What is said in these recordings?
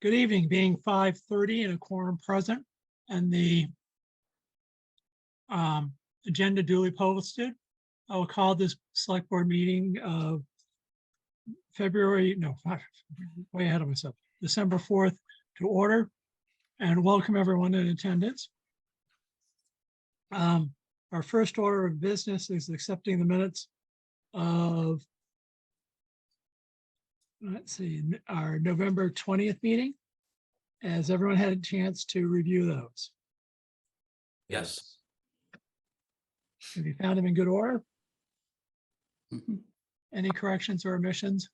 Good evening, being 5:30 and a quorum present and the agenda duly posted. I will call this select board meeting of way ahead of myself, December 4th to order, and welcome everyone in attendance. Our first order of business is accepting the minutes of, let's see, our November 20th meeting. Has everyone had a chance to review those? Yes. Have you found them in good order? Mhm. Any corrections or omissions?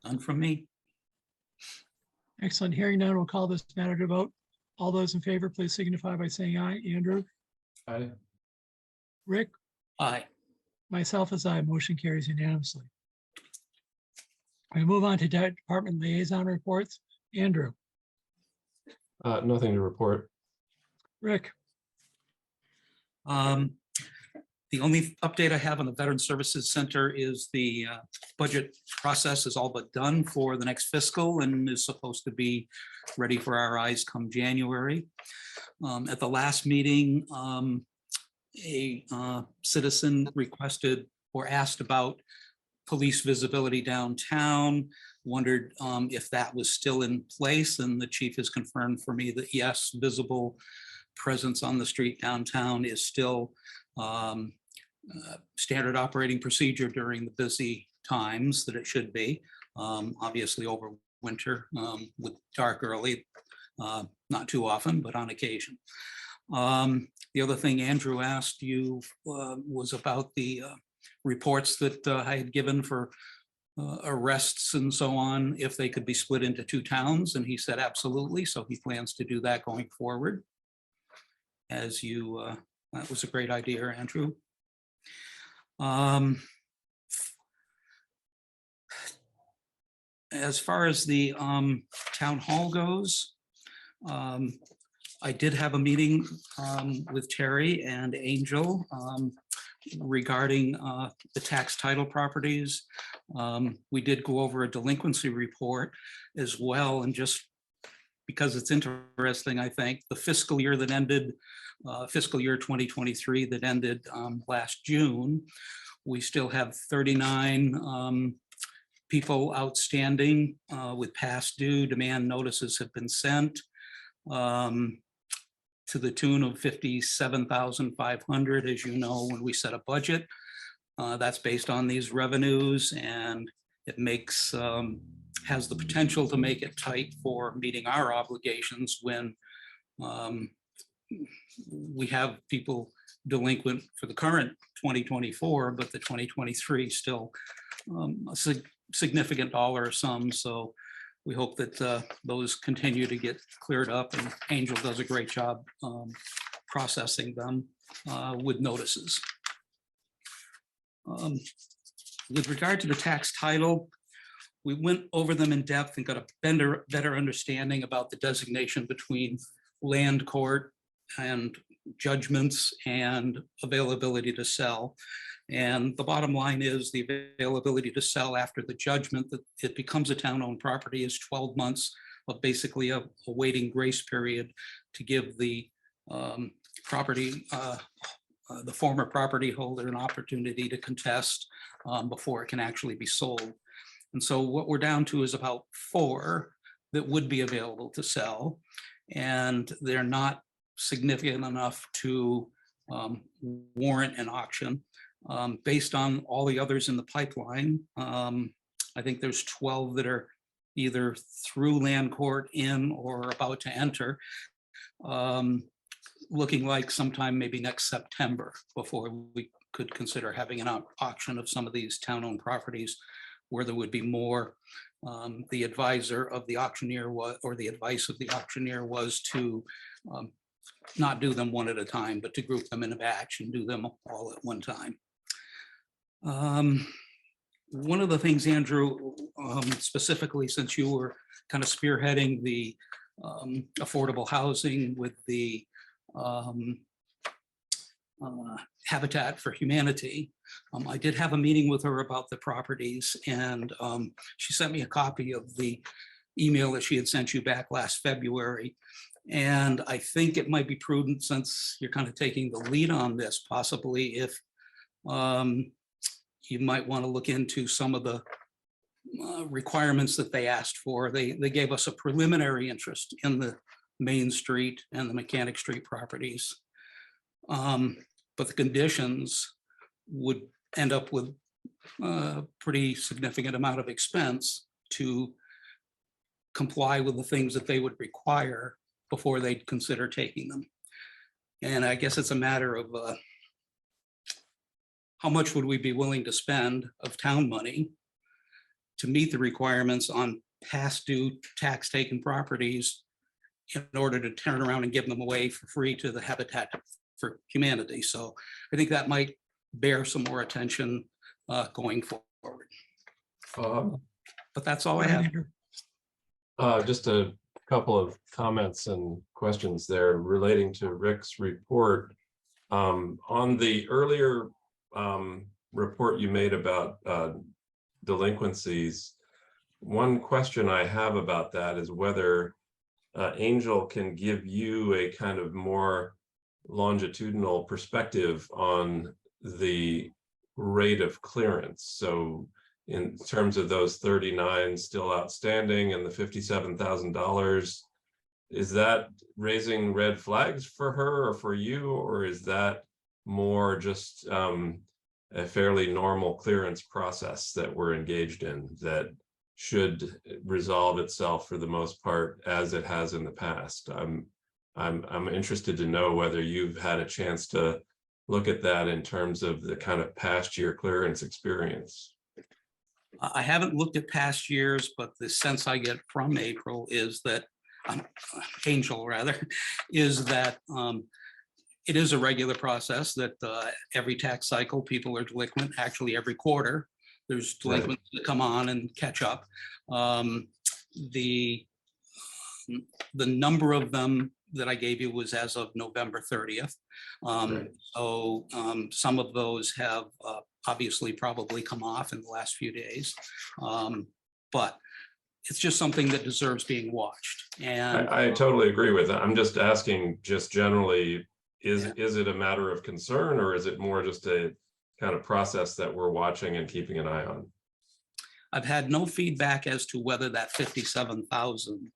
None from me. Excellent. Hearing none, we'll call this matter to vote. All those in favor, please signify by saying aye. Andrew? Aye. Rick? Aye. Myself as aye. Motion carries unanimously. We move on to department liaison reports. Andrew? Nothing to report. Rick? The only update I have on the Veteran Services Center is the budget process is all but done for the next fiscal and is supposed to be ready for our eyes come January. At the last meeting, a citizen requested or asked about police visibility downtown, wondered if that was still in place, and the chief has confirmed for me that yes, visible presence on the street downtown is still standard operating procedure during the busy times that it should be. Obviously over winter with dark early, not too often, but on occasion. The other thing Andrew asked you was about the reports that I had given for arrests and so on, if they could be split into two towns, and he said absolutely, so he plans to do that going forward. As you, that was a great idea, Andrew. As far as the town hall goes, I did have a meeting with Terry and Angel regarding the tax title properties. We did go over a delinquency report as well, and just because it's interesting, I think the fiscal year that ended, fiscal year 2023 that ended last June, we still have 39 people outstanding with past due. Demand notices have been sent to the tune of $57,500. As you know, when we set a budget, that's based on these revenues, and it makes has the potential to make it tight for meeting our obligations when we have people delinquent for the current 2024, but the 2023 still a significant dollar sum. So we hope that those continue to get cleared up, and Angel does a great job processing them with notices. With regard to the tax title, we went over them in depth and got a better understanding about the designation between land court and judgments and availability to sell. And the bottom line is the availability to sell after the judgment that it becomes a town-owned property is 12 months of basically a waiting grace period to give the property, the former property holder, an opportunity to contest before it can actually be sold. And so what we're down to is about 4 that would be available to sell, and they're not significant enough to warrant an auction. Based on all the others in the pipeline, I think there's 12 that are either through land court in or about to enter, looking like sometime maybe next September before we could consider having an auction of some of these town-owned properties where there would be more. The advisor of the auctioneer or the advice of the auctioneer was to not do them one at a time, but to group them in a batch and do them all at one time. One of the things, Andrew, specifically since you were kind of spearheading the affordable housing with the Habitat for Humanity, I did have a meeting with her about the properties, and she sent me a copy of the email that she had sent you back last February. And I think it might be prudent, since you're kind of taking the lead on this, possibly if you might want to look into some of the requirements that they asked for. They gave us a preliminary interest in the Main Street and the Mechanic Street properties. But the conditions would end up with a pretty significant amount of expense to comply with the things that they would require before they'd consider taking them. And I guess it's a matter of how much would we be willing to spend of town money to meet the requirements on past due tax taken properties in order to turn around and give them away for free to the Habitat for Humanity. So I think that might bear some more attention going forward. But that's all I have. Just a couple of comments and questions there relating to Rick's report. On the earlier report you made about delinquencies, one question I have about that is whether Angel can give you a kind of more longitudinal perspective on the rate of clearance. So in terms of those 39 still outstanding and the $57,000, is that raising red flags for her or for you, or is that more just a fairly normal clearance process that we're engaged in that should resolve itself for the most part as it has in the past? I'm interested to know whether you've had a chance to look at that in terms of the kind of past year clearance experience. I haven't looked at past years, but the sense I get from April is that, Angel rather, is that it is a regular process that every tax cycle people are delinquent. Actually, every quarter there's delinquents that come on and catch up. The number of them that I gave you was as of November 30th. So some of those have obviously probably come off in the last few days, but it's just something that deserves being watched. And I totally agree with that. I'm just asking, just generally, is it a matter of concern, or is it more just a kind of process that we're watching and keeping an eye on? I've had no feedback as to whether that 57,000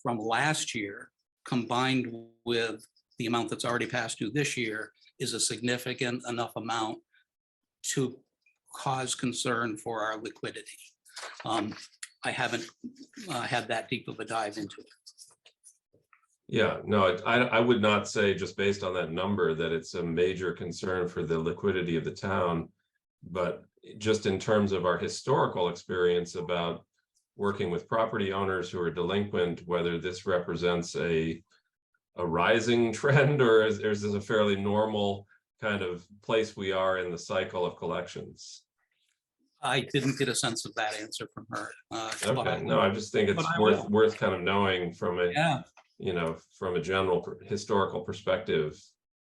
from last year combined with the amount that's already passed due this year is a significant enough amount to cause concern for our liquidity. I haven't had that deep of a dive into it. Yeah, no, I would not say just based on that number that it's a major concern for the liquidity of the town, but just in terms of our historical experience about working with property owners who are delinquent, whether this represents a rising trend or is this a fairly normal kind of place we are in the cycle of collections? I didn't get a sense of that answer from her. Okay, no, I just think it's worth kind of knowing from a from a general historical perspective,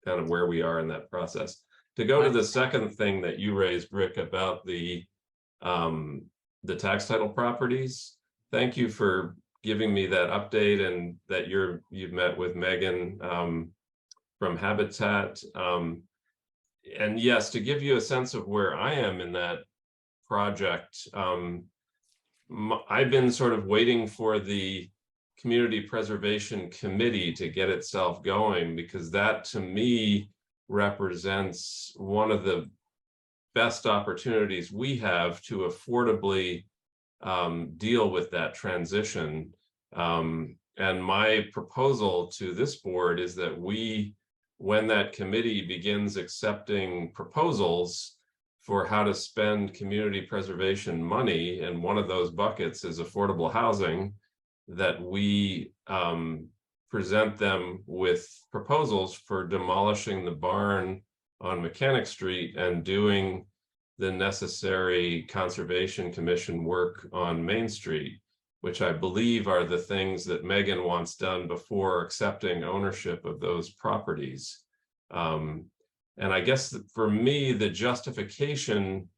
kind of where we are in that process. To go to the second thing that you raised, Rick, about the tax title properties, thank you for giving me that update and that you've met with Megan from Habitat. And yes, to give you a sense of where I am in that project, I've been sort of waiting for the Community Preservation Committee to get itself going, because that to me represents one of the best opportunities we have to affordably deal with that transition. And my proposal to this board is that when that committee begins accepting proposals for how to spend community preservation money, and one of those buckets is affordable housing, that we present them with proposals for demolishing the barn on Mechanic Street and doing the necessary Conservation Commission work on Main Street, which I believe are the things that Megan wants done before accepting ownership of those properties. And I guess that for me, the justification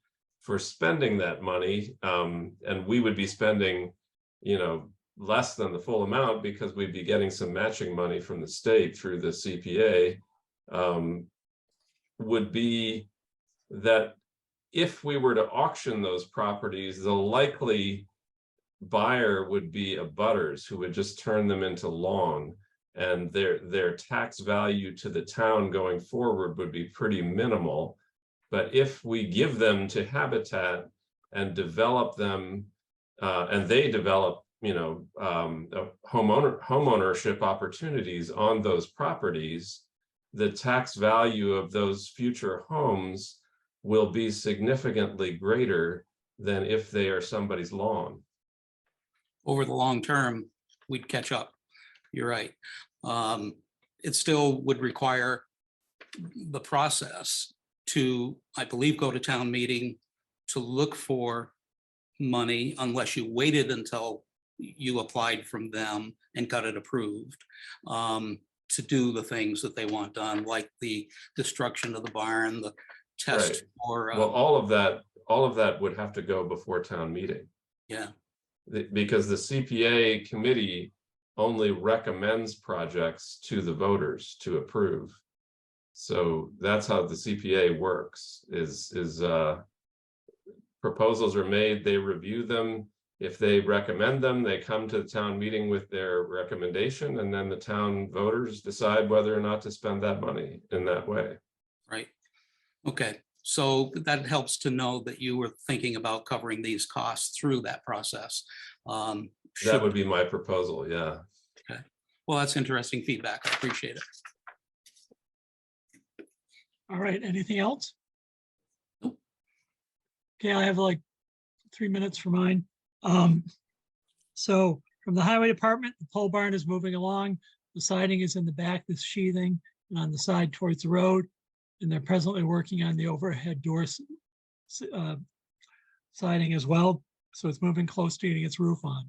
for spending that money, and we would be spending less than the full amount because we'd be getting some matching money from the state through the CPA, would be that if we were to auction those properties, the likely buyer would be abutters who would just turn them into lawn, and their tax value to the town going forward would be pretty minimal. But if we give them to Habitat and develop them, and they develop, homeownership opportunities on those properties, the tax value of those future homes will be significantly greater than if they are somebody's lawn. Over the long term, we'd catch up. You're right. It still would require the process to, I believe, go to town meeting to look for money unless you waited until you applied from them and got it approved, to do the things that they want done, like the destruction of the barn, the test Right. for. Well, all of that would have to go before town meeting. Yeah. Because the CPA committee only recommends projects to the voters to approve. So that's how the CPA works, is proposals are made, they review them. If they recommend them, they come to the town meeting with their recommendation, and then the town voters decide whether or not to spend that money in that way. Right. Okay. So that helps to know that you were thinking about covering these costs through that process. That would be my proposal, yeah. Okay. Well, that's interesting feedback. I appreciate it. All right, anything else? Nope. Okay, I have like 3 minutes for mine. So from the highway department, the pole barn is moving along. The siding is in the back, this sheathing, and on the side towards the road. And they're presently working on the overhead doors siding as well. So it's moving close to getting its roof on.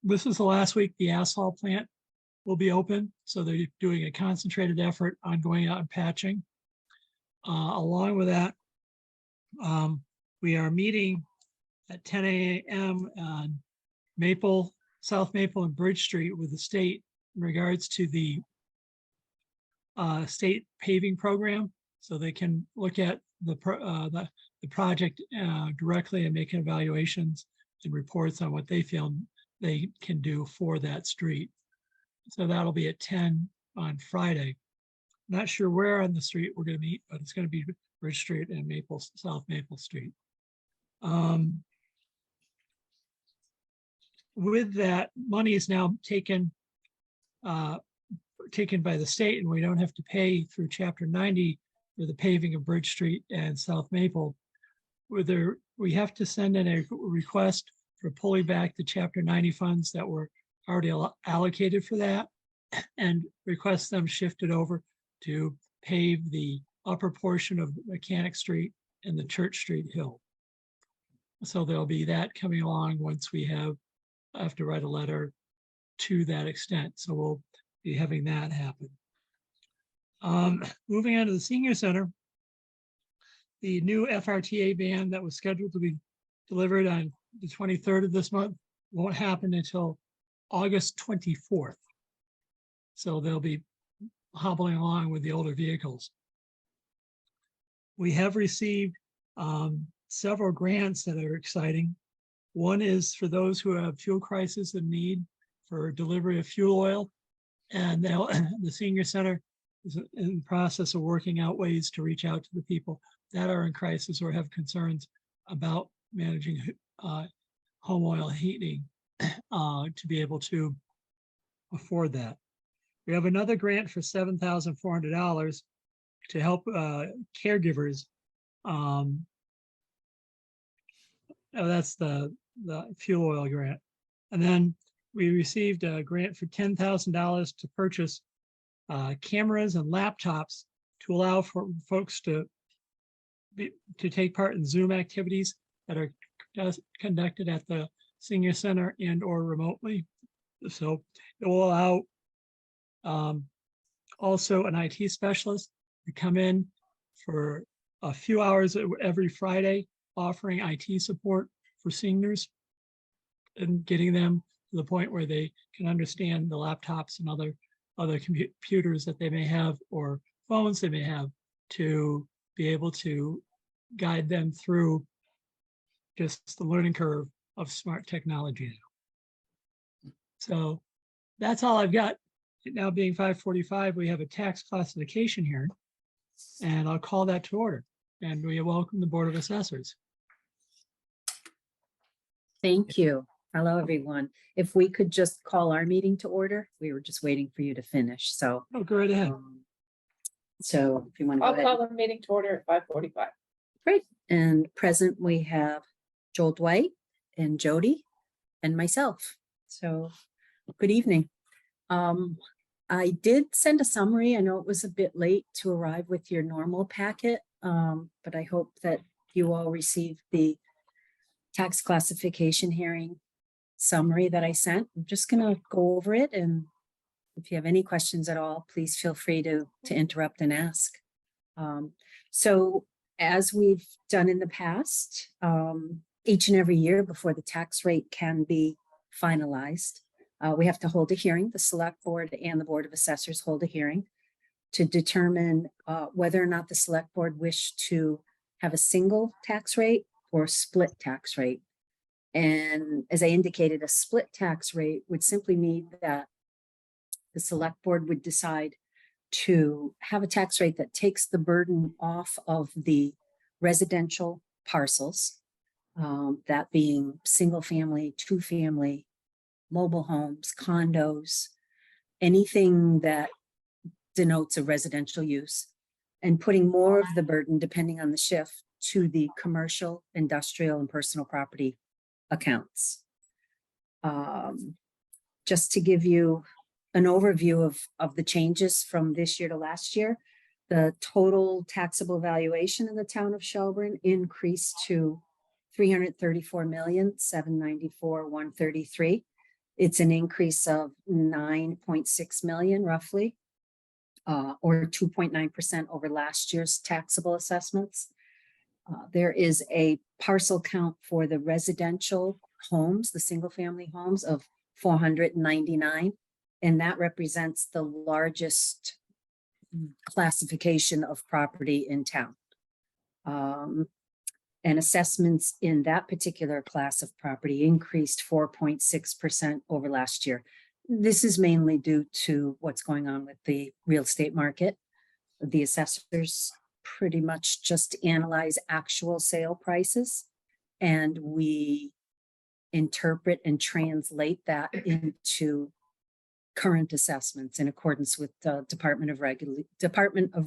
This is the last week the asphalt plant will be open. So they're doing a concentrated effort on going out and patching. Along with that, we are meeting at 10 a.m. on South Maple and Bridge Street with the state in regards to the state paving program, so they can look at the project directly and make evaluations and reports on what they feel they can do for that street. So that'll be at 10 on Friday. Not sure where on the street we're going to meet, but it's going to be Bridge Street and South Maple Street. With that, money is now taken by the state, and we don't have to pay through Chapter 90 for the paving of Bridge Street and South Maple. We have to send in a request for pulling back the Chapter 90 funds that were already allocated for that, and request them shifted over to pave the upper portion of Mechanic Street and the Church Street Hill. So there'll be that coming along once we have to write a letter to that extent. So we'll be having that happen. Moving on to the senior center, the new FRTA van that was scheduled to be delivered on the 23rd of this month won't happen until August 24th. So they'll be hobbling along with the older vehicles. We have received several grants that are exciting. One is for those who have fuel crisis and need for delivery of fuel oil. And now the senior center is in the process of working out ways to reach out to the people that are in crisis or have concerns about managing home oil heating to be able to afford that. We have another grant for $7,400 to help caregivers. That's the fuel oil grant. And then we received a grant for $10,000 to purchase cameras and laptops to allow for folks to take part in Zoom activities that are conducted at the senior center and or remotely. So it will allow also an IT specialist to come in for a few hours every Friday, offering IT support for seniors. and getting them to the point where they can understand the laptops and other computers that they may have or phones they may have, to be able to guide them through just the learning curve of smart technology now. So that's all I've got. It now being 5:45, we have a tax classification hearing, and I'll call that to order. And we welcome the Board of Assessors. Thank you. Hello, everyone. If we could just call our meeting to order, we were just waiting for you to finish. So, Oh, go right ahead. so if you want to go I'll ahead. call the meeting to order at 5:45. Great. And present, we have Joel Dwight and Jody and myself. So good evening. I did send a summary. I know it was a bit late to arrive with your normal packet, but I hope that you all received the tax classification hearing summary that I sent. I'm just going to go over it, and if you have any questions at all, please feel free to interrupt and ask. So as we've done in the past, each and every year before the tax rate can be finalized, we have to hold a hearing. The Select Board and the Board of Assessors hold a hearing to determine whether or not the Select Board wish to have a single tax rate or split tax rate. And as I indicated, a split tax rate would simply mean that the Select Board would decide to have a tax rate that takes the burden off of the residential parcels, that being single family, two family, mobile homes, condos, anything that denotes a residential use, and putting more of the burden, depending on the shift, to the commercial, industrial, and personal property accounts. Just to give you an overview of the changes from this year to last year, the total taxable valuation in the town of Shelburne increased to $334,794,133. It's an increase of 9.6 million roughly, or 2.9% over last year's taxable assessments. There is a parcel count for the residential homes, the single family homes, of 499, and that represents the largest classification of property in town. And assessments in that particular class of property increased 4.6% over last year. This is mainly due to what's going on with the real estate market. The assessors pretty much just analyze actual sale prices, and we interpret and translate that into current assessments in accordance with the Department of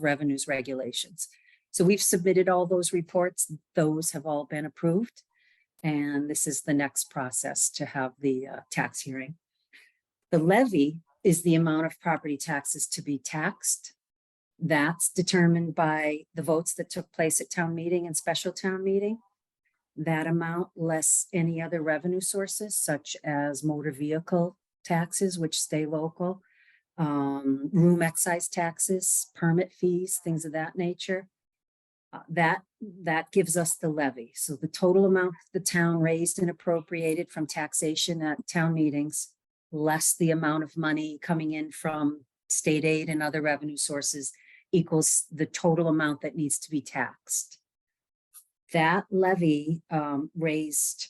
Revenue's regulations. So we've submitted all those reports. Those have all been approved, and this is the next process to have the tax hearing. The levy is the amount of property taxes to be taxed. That's determined by the votes that took place at town meeting and special town meeting. That amount less any other revenue sources, such as motor vehicle taxes, which stay local, room excise taxes, permit fees, things of that nature. That gives us the levy. So the total amount the town raised and appropriated from taxation at town meetings, less the amount of money coming in from state aid and other revenue sources, equals the total amount that needs to be taxed. That levy raised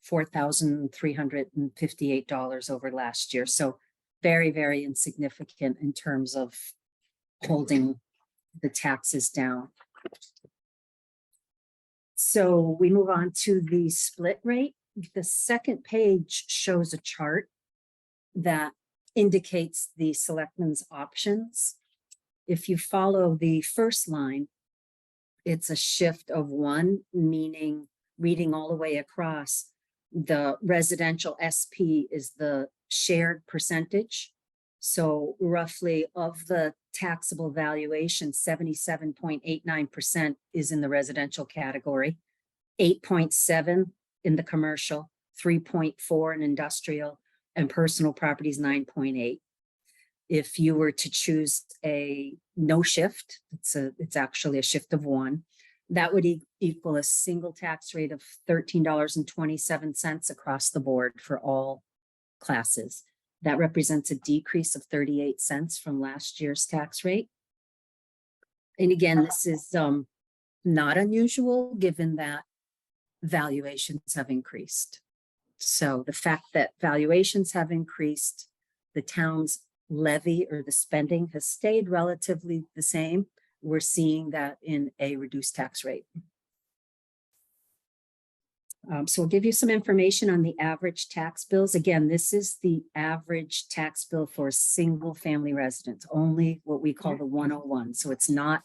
$4,358 over last year. So very, very insignificant in terms of holding the taxes down. So we move on to the split rate. The second page shows a chart that indicates the selectmen's options. If you follow the first line, it's a shift of 1, meaning reading all the way across, the residential SP is the shared percentage. So roughly of the taxable valuation, 77.89% is in the residential category, 8.7 in the commercial, 3.4 in industrial, and personal properties 9.8. If you were to choose a no shift, it's actually a shift of 1, That would equal a single tax rate of $13.27 across the board for all classes. That represents a decrease of 38 cents from last year's tax rate. And again, this is not unusual given that valuations have increased. So the fact that valuations have increased, the town's levy or the spending has stayed relatively the same. We're seeing that in a reduced tax rate. So I'll give you some information on the average tax bills. Again, this is the average tax bill for a single family residence, only what we call the 101. So it's not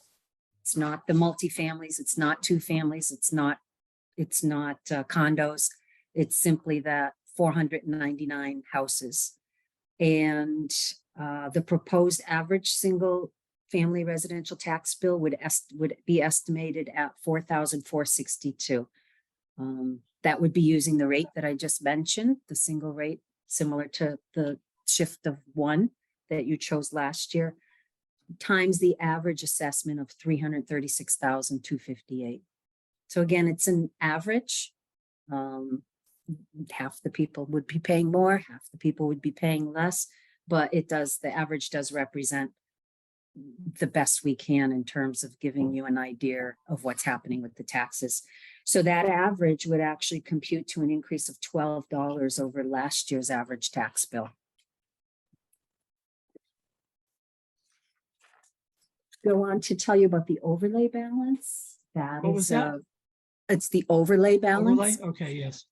the multifamilies, it's not two families, it's not condos. It's simply that 499 houses. And the proposed average single family residential tax bill would be estimated at $4,462. That would be using the rate that I just mentioned, the single rate, similar to the shift of 1 that you chose last year, times the average assessment of $336,258. So again, it's an average. Half the people would be paying more, half the people would be paying less, but the average does represent the best we can in terms of giving you an idea of what's happening with the taxes. So that average would actually compute to an increase of $12 over last year's average tax bill. Go on to tell you about the overlay balance. What was that? It's the overlay balance. Overlay? Okay, yes.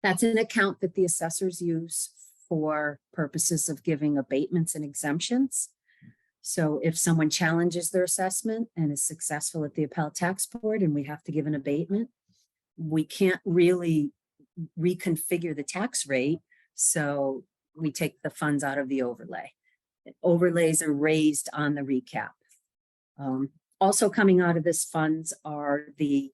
That's an account that the assessors use for purposes of giving abatements and exemptions. So if someone challenges their assessment and is successful at the appellate tax board and we have to give an abatement, we can't really reconfigure the tax rate. So we take the funds out of the overlay. Overlays are raised on the recap. Also coming out of this funds are the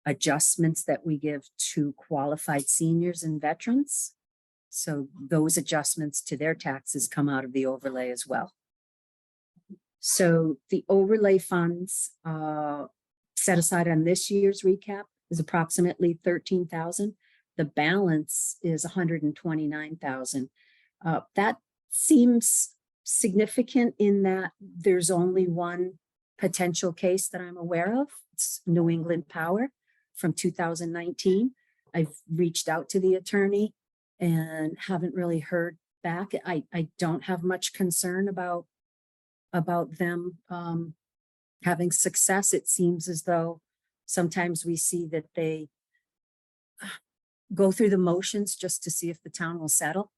adjustments that we give to qualified seniors and veterans. So those adjustments to their taxes come out of the overlay as well. So the overlay funds set aside on this year's recap is approximately $13,000. The balance is $129,000. That seems significant in that there's only one potential case that I'm aware of. It's New England Power from 2019. I've reached out to the attorney and haven't really heard back. I don't have much concern about them having success. It seems as though sometimes we see that they go through the motions just to see if the town will settle.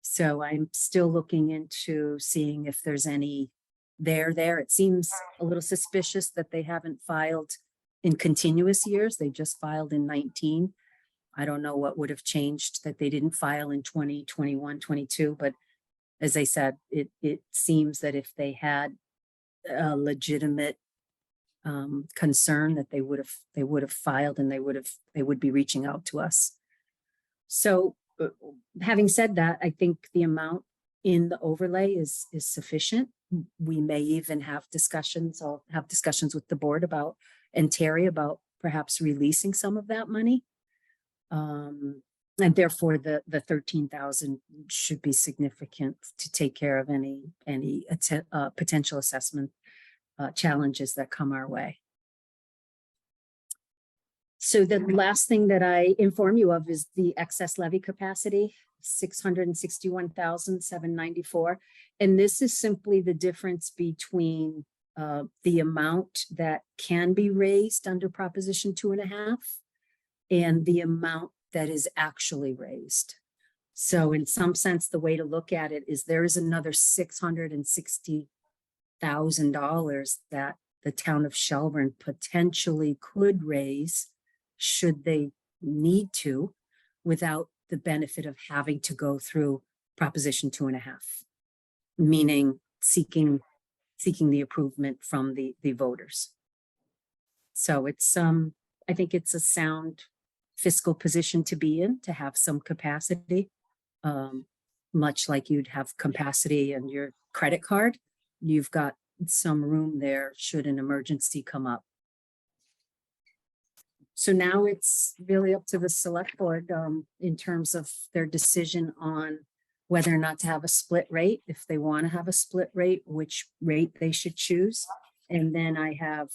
So I'm still looking into seeing if there's any there. It seems a little suspicious that they haven't filed in continuous years. They just filed in 19. I don't know what would have changed that they didn't file in 20, 21, 22, but as I said, it seems that if they had a legitimate concern that they would have filed and they would be reaching out to us. So having said that, I think the amount in the overlay is sufficient. We may even have discussions. I'll have discussions with the board about, and Terry, about perhaps releasing some of that money. And therefore the 13,000 should be significant to take care of any potential assessment challenges that come our way. So the last thing that I inform you of is the excess levy capacity, 661,794. And this is simply the difference between the amount that can be raised under Proposition 2.5 and the amount that is actually raised. So in some sense, the way to look at it is there is another $660,000 that the town of Shelburne potentially could raise should they need to, without the benefit of having to go through Proposition 2.5, meaning seeking the approval from the voters. So it's I think it's a sound fiscal position to be in, to have some capacity, much like you'd have capacity in your credit card. You've got some room there should an emergency come up. So now it's really up to the select board, in terms of their decision on whether or not to have a split rate. If they want to have a split rate, which rate they should choose. And then I have,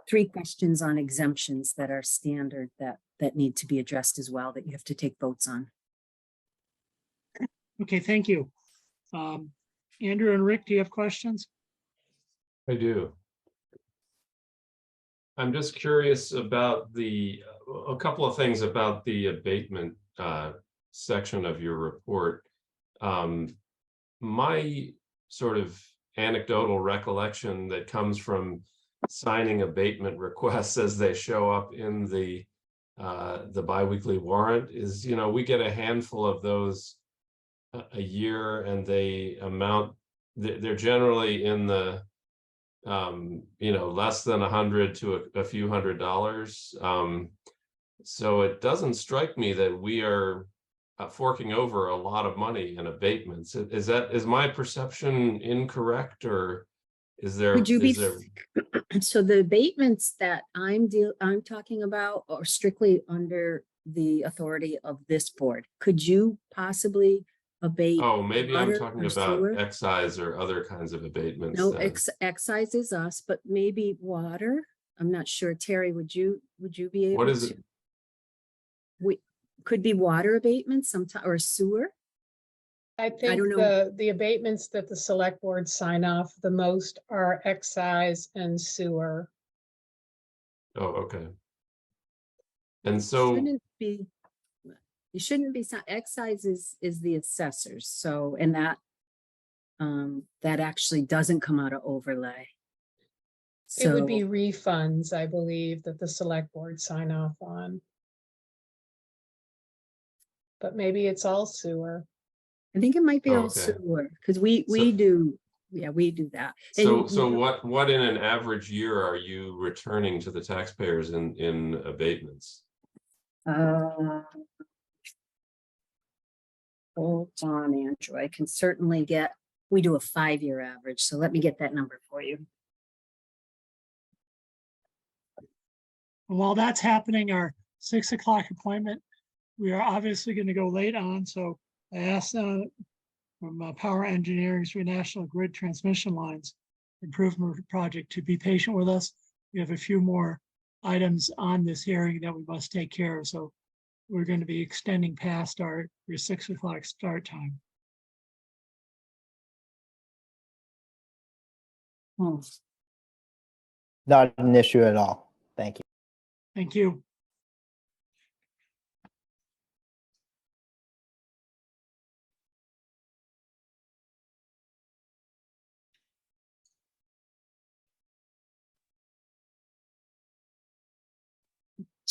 3 questions on exemptions that are standard that need to be addressed as well, that you have to take votes on. Okay, thank you. Andrew and Rick, do you have questions? I do. I'm just curious about a couple of things about the abatement section of your report. My sort of anecdotal recollection that comes from signing abatement requests as they show up in the biweekly warrant is, we get a handful of those a year, and they're generally in the less than 100 to a few $100s. So it doesn't strike me that we are forking over a lot of money in abatements. Is my perception incorrect, or is there? Would you be, so the abatements that I'm talking about are strictly under the authority of this board. Could you possibly abate? Oh, maybe I'm water talking or about sewer? excise or other kinds of abatements. No, then. excise is us, but maybe water. I'm not sure. Terry, would you be able to? What is it? Could be water abatements sometime, or sewer. I think don't know. the abatements that the select board sign off the most are excise and sewer. Oh, okay. And so You shouldn't be, excise is the assessors, so, and that actually doesn't come out of overlay. It would be So, refunds, I believe, that the select board sign off on. But maybe it's all sewer. I think it might be all Okay. sewer, because we So- do, yeah, we do that. So And what in an average year are you returning to the taxpayers in abatements? Hold on, Andrew, I can certainly we do a 5-year average, so let me get that number for you. While that's happening, our 6 o'clock appointment, we are obviously going to go late on, so I asked from Power Engineering through National Grid Transmission Lines Improvement Project to be patient with us. We have a few more items on this hearing that we must take care of, so we're going to be extending past your 6 o'clock start time. Not an issue at all. Thank you. Thank you.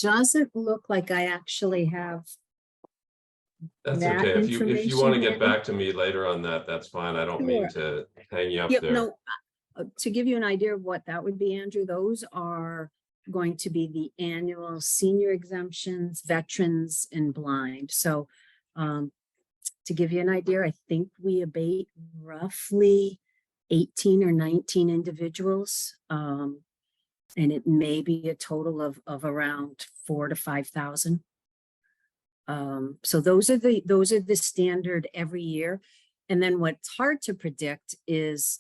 Doesn't look like I actually have. That's That okay. If you want to information get handy? back to me later on that, that's fine. I don't mean to hang you up Yep, there. no, to give you an idea of what that would be, Andrew, those are going to be the annual senior exemptions, veterans, and blind. So to give you an idea, I think we abate roughly 18 or 19 individuals. And it may be a total of around 4,000 to 5,000. So those are the standard every year. And then what's hard to predict is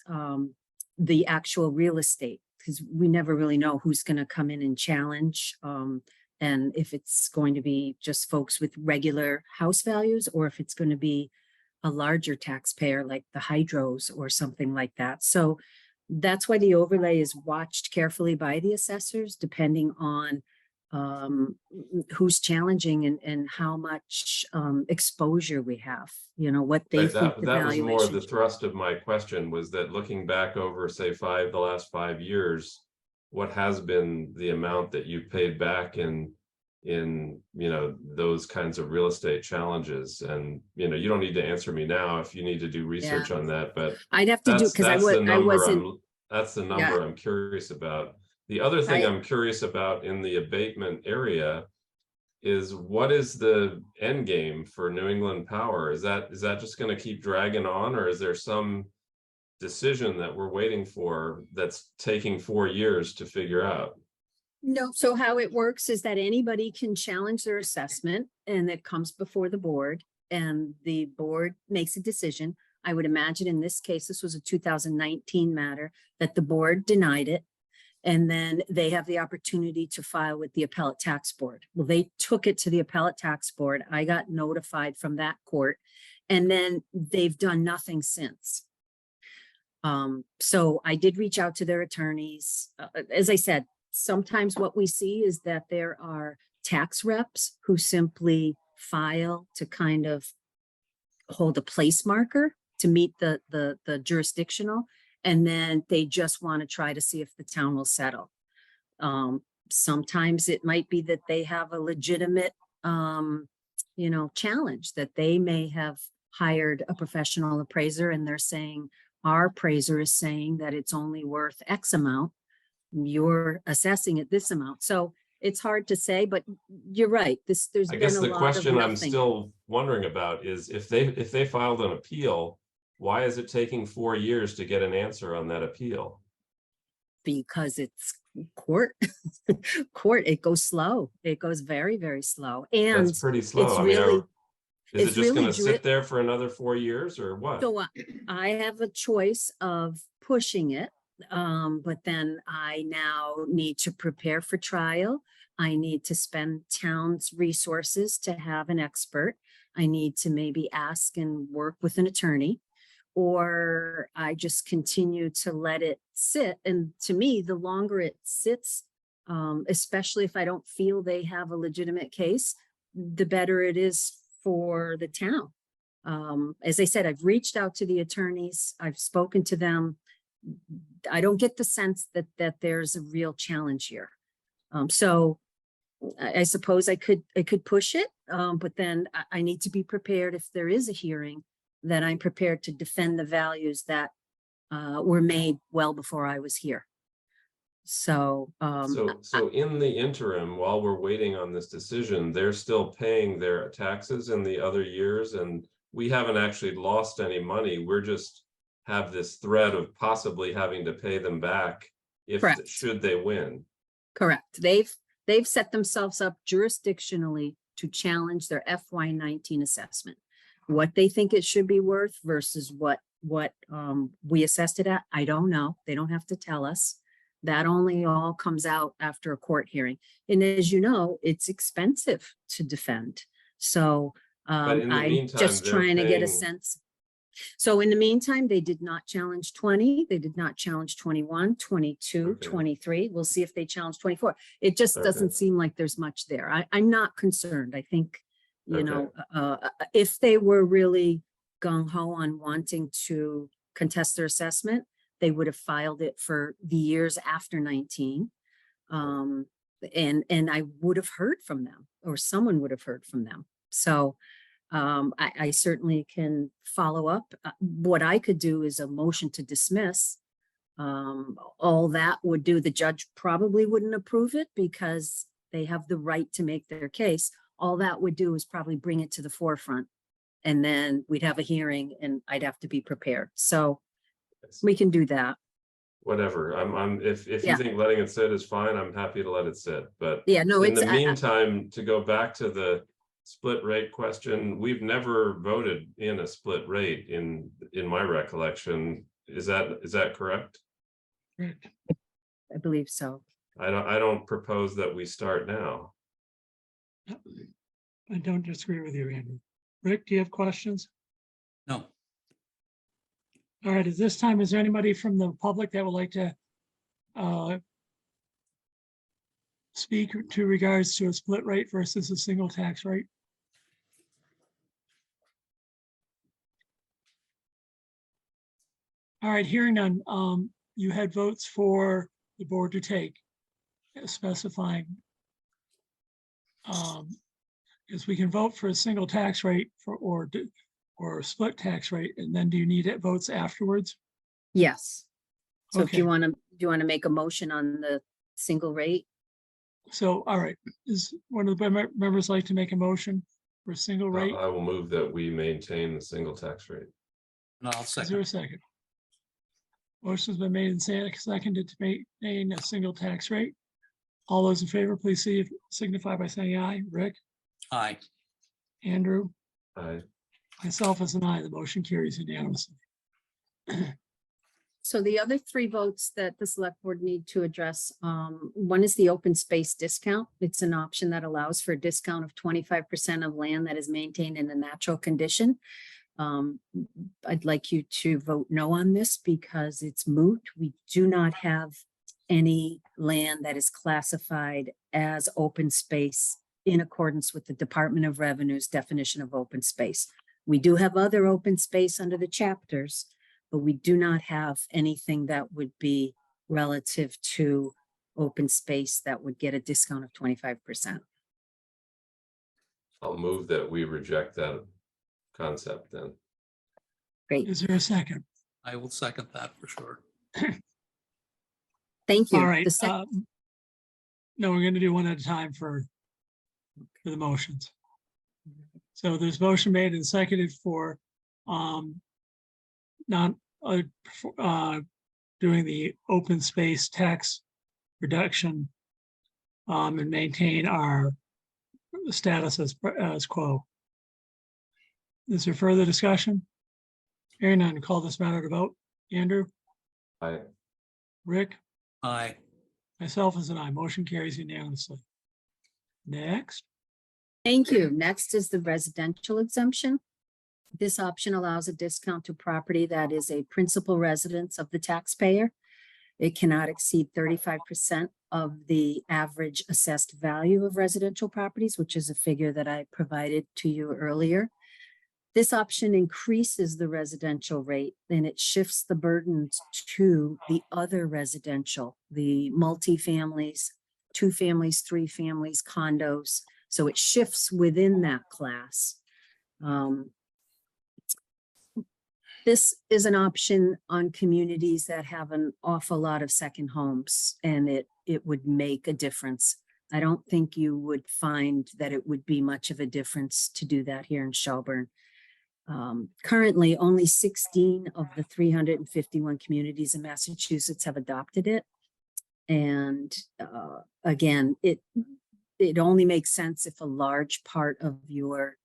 the actual real estate, because we never really know who's going to come in and challenge, and if it's going to be just folks with regular house values, or if it's going to be a larger taxpayer like the hydros or something like that. So that's why the overlay is watched carefully by the assessors, depending on who's challenging and how much exposure we have, what they think the that was more valuation the should be. thrust of my question, was that looking back over, say, the last 5 years, what has been the amount that you've paid back in those kinds of real estate challenges? And you don't need to answer me now if you need to do research on that, but I'd have to do, because I wasn't. That's the number I'm curious about. The other thing I'm curious about in the abatement area is, what is the end game for New England Power? Is that just going to keep dragging on, or is there some decision that we're waiting for that's taking 4 years to figure out? No, so how it works is that anybody can challenge their assessment and it comes before the board and the board makes a decision. I would imagine in this case, this was a 2019 matter, that the board denied it. And then they have the opportunity to file with the appellate tax board. Well, they took it to the appellate tax board. I got notified from that court and then they've done nothing since. So I did reach out to their attorneys. As I said, sometimes what we see is that there are tax reps who simply file to kind of hold a place marker to meet the jurisdictional, and then they just want to try to see if the town will settle. Sometimes it might be that they have a legitimate, challenge, that they may have hired a professional appraiser and they're saying, our appraiser is saying that it's only worth X amount. You're assessing it this amount. So it's hard to say, but you're right. There's I been guess a the lot of question I'm nothing. still wondering about is if they filed an appeal, why is it taking 4 years to get an answer on that appeal? Because it's court. Court, it goes slow. It goes very, very slow. And That's pretty slow. it's I mean, really, is it it's just really gonna sit there for another 4 years or what? so I have a choice of pushing it. But then I now need to prepare for trial. I need to spend town's resources to have an expert. I need to maybe ask and work with an attorney, or I just continue to let it sit. And to me, the longer it sits, especially if I don't feel they have a legitimate case, the better it is for the town. As I said, I've reached out to the attorneys. I've spoken to them. I don't get the sense that there's a real challenge here. So I suppose I could push it, but then I need to be prepared if there is a hearing, that I'm prepared to defend the values that were made well before I was here. So So in the interim, while we're waiting on this decision, they're still paying their taxes in the other years, and we haven't actually lost any money. We're just have this threat of possibly having to pay them back if Correct. should they win. Correct. They've set themselves up jurisdictionally to challenge their FY19 assessment. What they think it should be worth versus what we assessed it at, I don't know. They don't have to tell us. That only all comes out after a court hearing. And as you know, it's expensive to defend. So But in the I'm meantime, just they're trying to get a paying- sense. So in the meantime, they did not challenge 20, they did not challenge 21, 22, Okay. 23. We'll see if they challenge 24. It just Okay. doesn't seem like there's much there. I'm not concerned. I think, you Okay. know, if they were really gung ho on wanting to contest their assessment, they would have filed it for the years after 19. And I would have heard from them, or someone would have heard from them. So I certainly can follow up. What I could do is a motion to dismiss. All that would do, the judge probably wouldn't approve it because they have the right to make their case. All that would do is probably bring it to the forefront. And then we'd have a hearing and I'd have to be prepared. So we can do that. Whatever. If you Yeah. think letting it sit is fine, I'm happy to let it sit. But Yeah, no, in it's, the meantime, to go back to the split rate question, we've never voted in a split rate in my recollection. Is that correct? Correct. I believe so. I don't propose that we start now. I don't disagree with you, Andrew. Rick, do you have questions? No. All right, at this time, is there anybody from the public that would like to speak to regards to a split rate versus a single tax rate? All right, hearing none, you had votes for the board to take, specifying. Because we can vote for a single tax rate or a split tax rate, and then do you need votes afterwards? Yes. So if Okay. you want to, do you want to make a motion on the single rate? So, all right, is one of the members like to make a motion for a single rate? I will move that we maintain the single tax rate. And I'll Is there second. a second? Motion's been made and seconded to maintain a single tax rate. All those in favor, please signify by saying aye. Rick, Aye. Andrew, I, myself as an aye, the motion carries unanimously. So the other three votes that the select board need to address, one is the open space discount. It's an option that allows for a discount of 25% of land that is maintained in a natural condition. I'd like you to vote no on this because it's moot. We do not have any land that is classified as open space in accordance with the Department of Revenue's definition of open space. We do have other open space under the chapters, but we do not have anything that would be relative to open space that would get a discount of 25%. I'll move that we reject that concept then. Great, Is there a second? I will second that for sure. thank you. All right. The sec- No, we're going to do one at a time for the motions. So there's motion made and seconded for not doing the open space tax reduction and maintain our status as quo. Is there further discussion? Hearing none, call this matter to vote. Andrew, I, Rick, Aye. myself as an aye. Motion carries unanimously. Next. Thank you. Next is the residential exemption. This option allows a discount to property that is a principal residence of the taxpayer. It cannot exceed 35% of the average assessed value of residential properties, which is a figure that I provided to you earlier. This option increases the residential rate and it shifts the burdens to the other residential, the multifamilies, 2 families, 3 families, condos. So it shifts within that class. This is an option on communities that have an awful lot of second homes, and it would make a difference. I don't think you would find that it would be much of a difference to do that here in Shelburne. Currently, only 16 of the 351 communities in Massachusetts have adopted it. And again, it only makes sense if a large part of your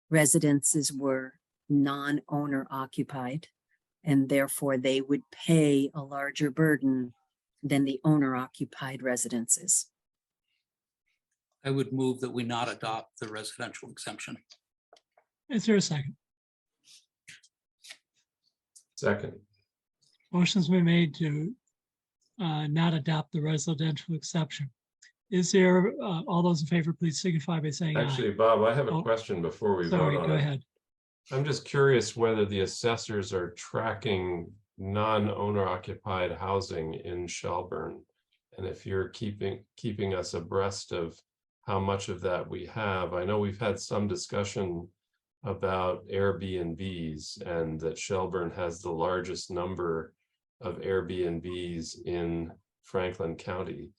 residences were non-owner occupied, and therefore they would pay a larger burden than the owner occupied residences. I would move that we not adopt the residential exemption. Is there a second? second, Motion's been made to not adopt the residential exception. Is there, all those in favor, please signify by saying aye. actually, Bob, I have a Oh, question before we Sorry, vote on go it. ahead. I'm just curious whether the assessors are tracking non-owner occupied housing in Shelburne. And if you're keeping us abreast of how much of that we have. I know we've had some discussion about Airbnbs and that Shelburne has the largest number of Airbnbs in Franklin County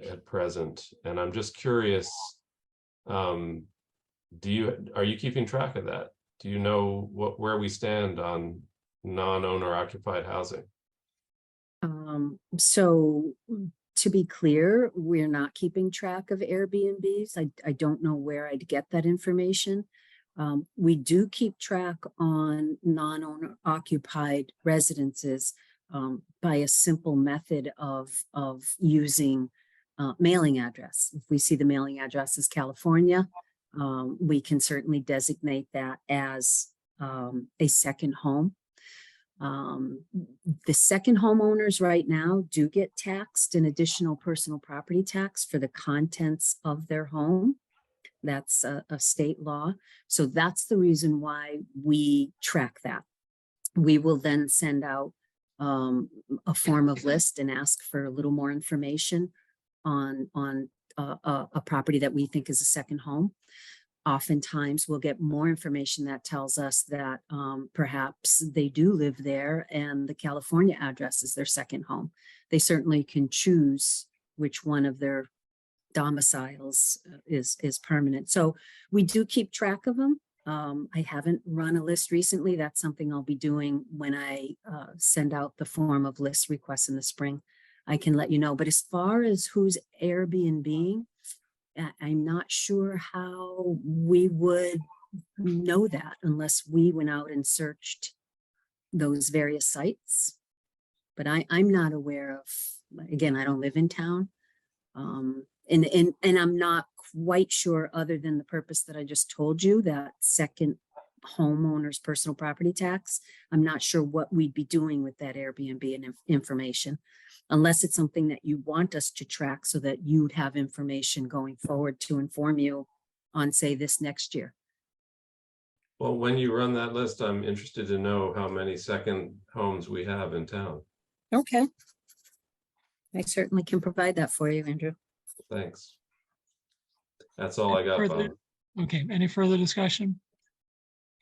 at present. And I'm just curious, are you keeping track of that? Do you know where we stand on non-owner occupied housing? So to be clear, we're not keeping track of Airbnbs. I don't know where I'd get that information. We do keep track on non-owner occupied residences by a simple method of using mailing address. If we see the mailing address is California, we can certainly designate that as a second home. The second homeowners right now do get taxed an additional personal property tax for the contents of their home. That's a state law. So that's the reason why we track that. We will then send out a form of list and ask for a little more information on a property that we think is a second home. Oftentimes we'll get more information that tells us that perhaps they do live there and the California address is their second home. They certainly can choose which one of their domiciles is permanent. So we do keep track of them. I haven't run a list recently. That's something I'll be doing when I send out the form of list requests in the spring. I can let you know. But as far as who's Airbnb, I'm not sure how we would know that unless we went out and searched those various sites. But I'm not aware of, again, I don't live in town. And I'm not quite sure, other than the purpose that I just told you, that second homeowner's personal property tax. I'm not sure what we'd be doing with that Airbnb and information, unless it's something that you want us to track so that you'd have information going forward to inform you on, say, this next year. Well, when you run that list, I'm interested to know how many second homes we have in town. Okay. I certainly can provide that for you, Andrew. Thanks. That's all I got, Further- Bob. Okay, any further discussion?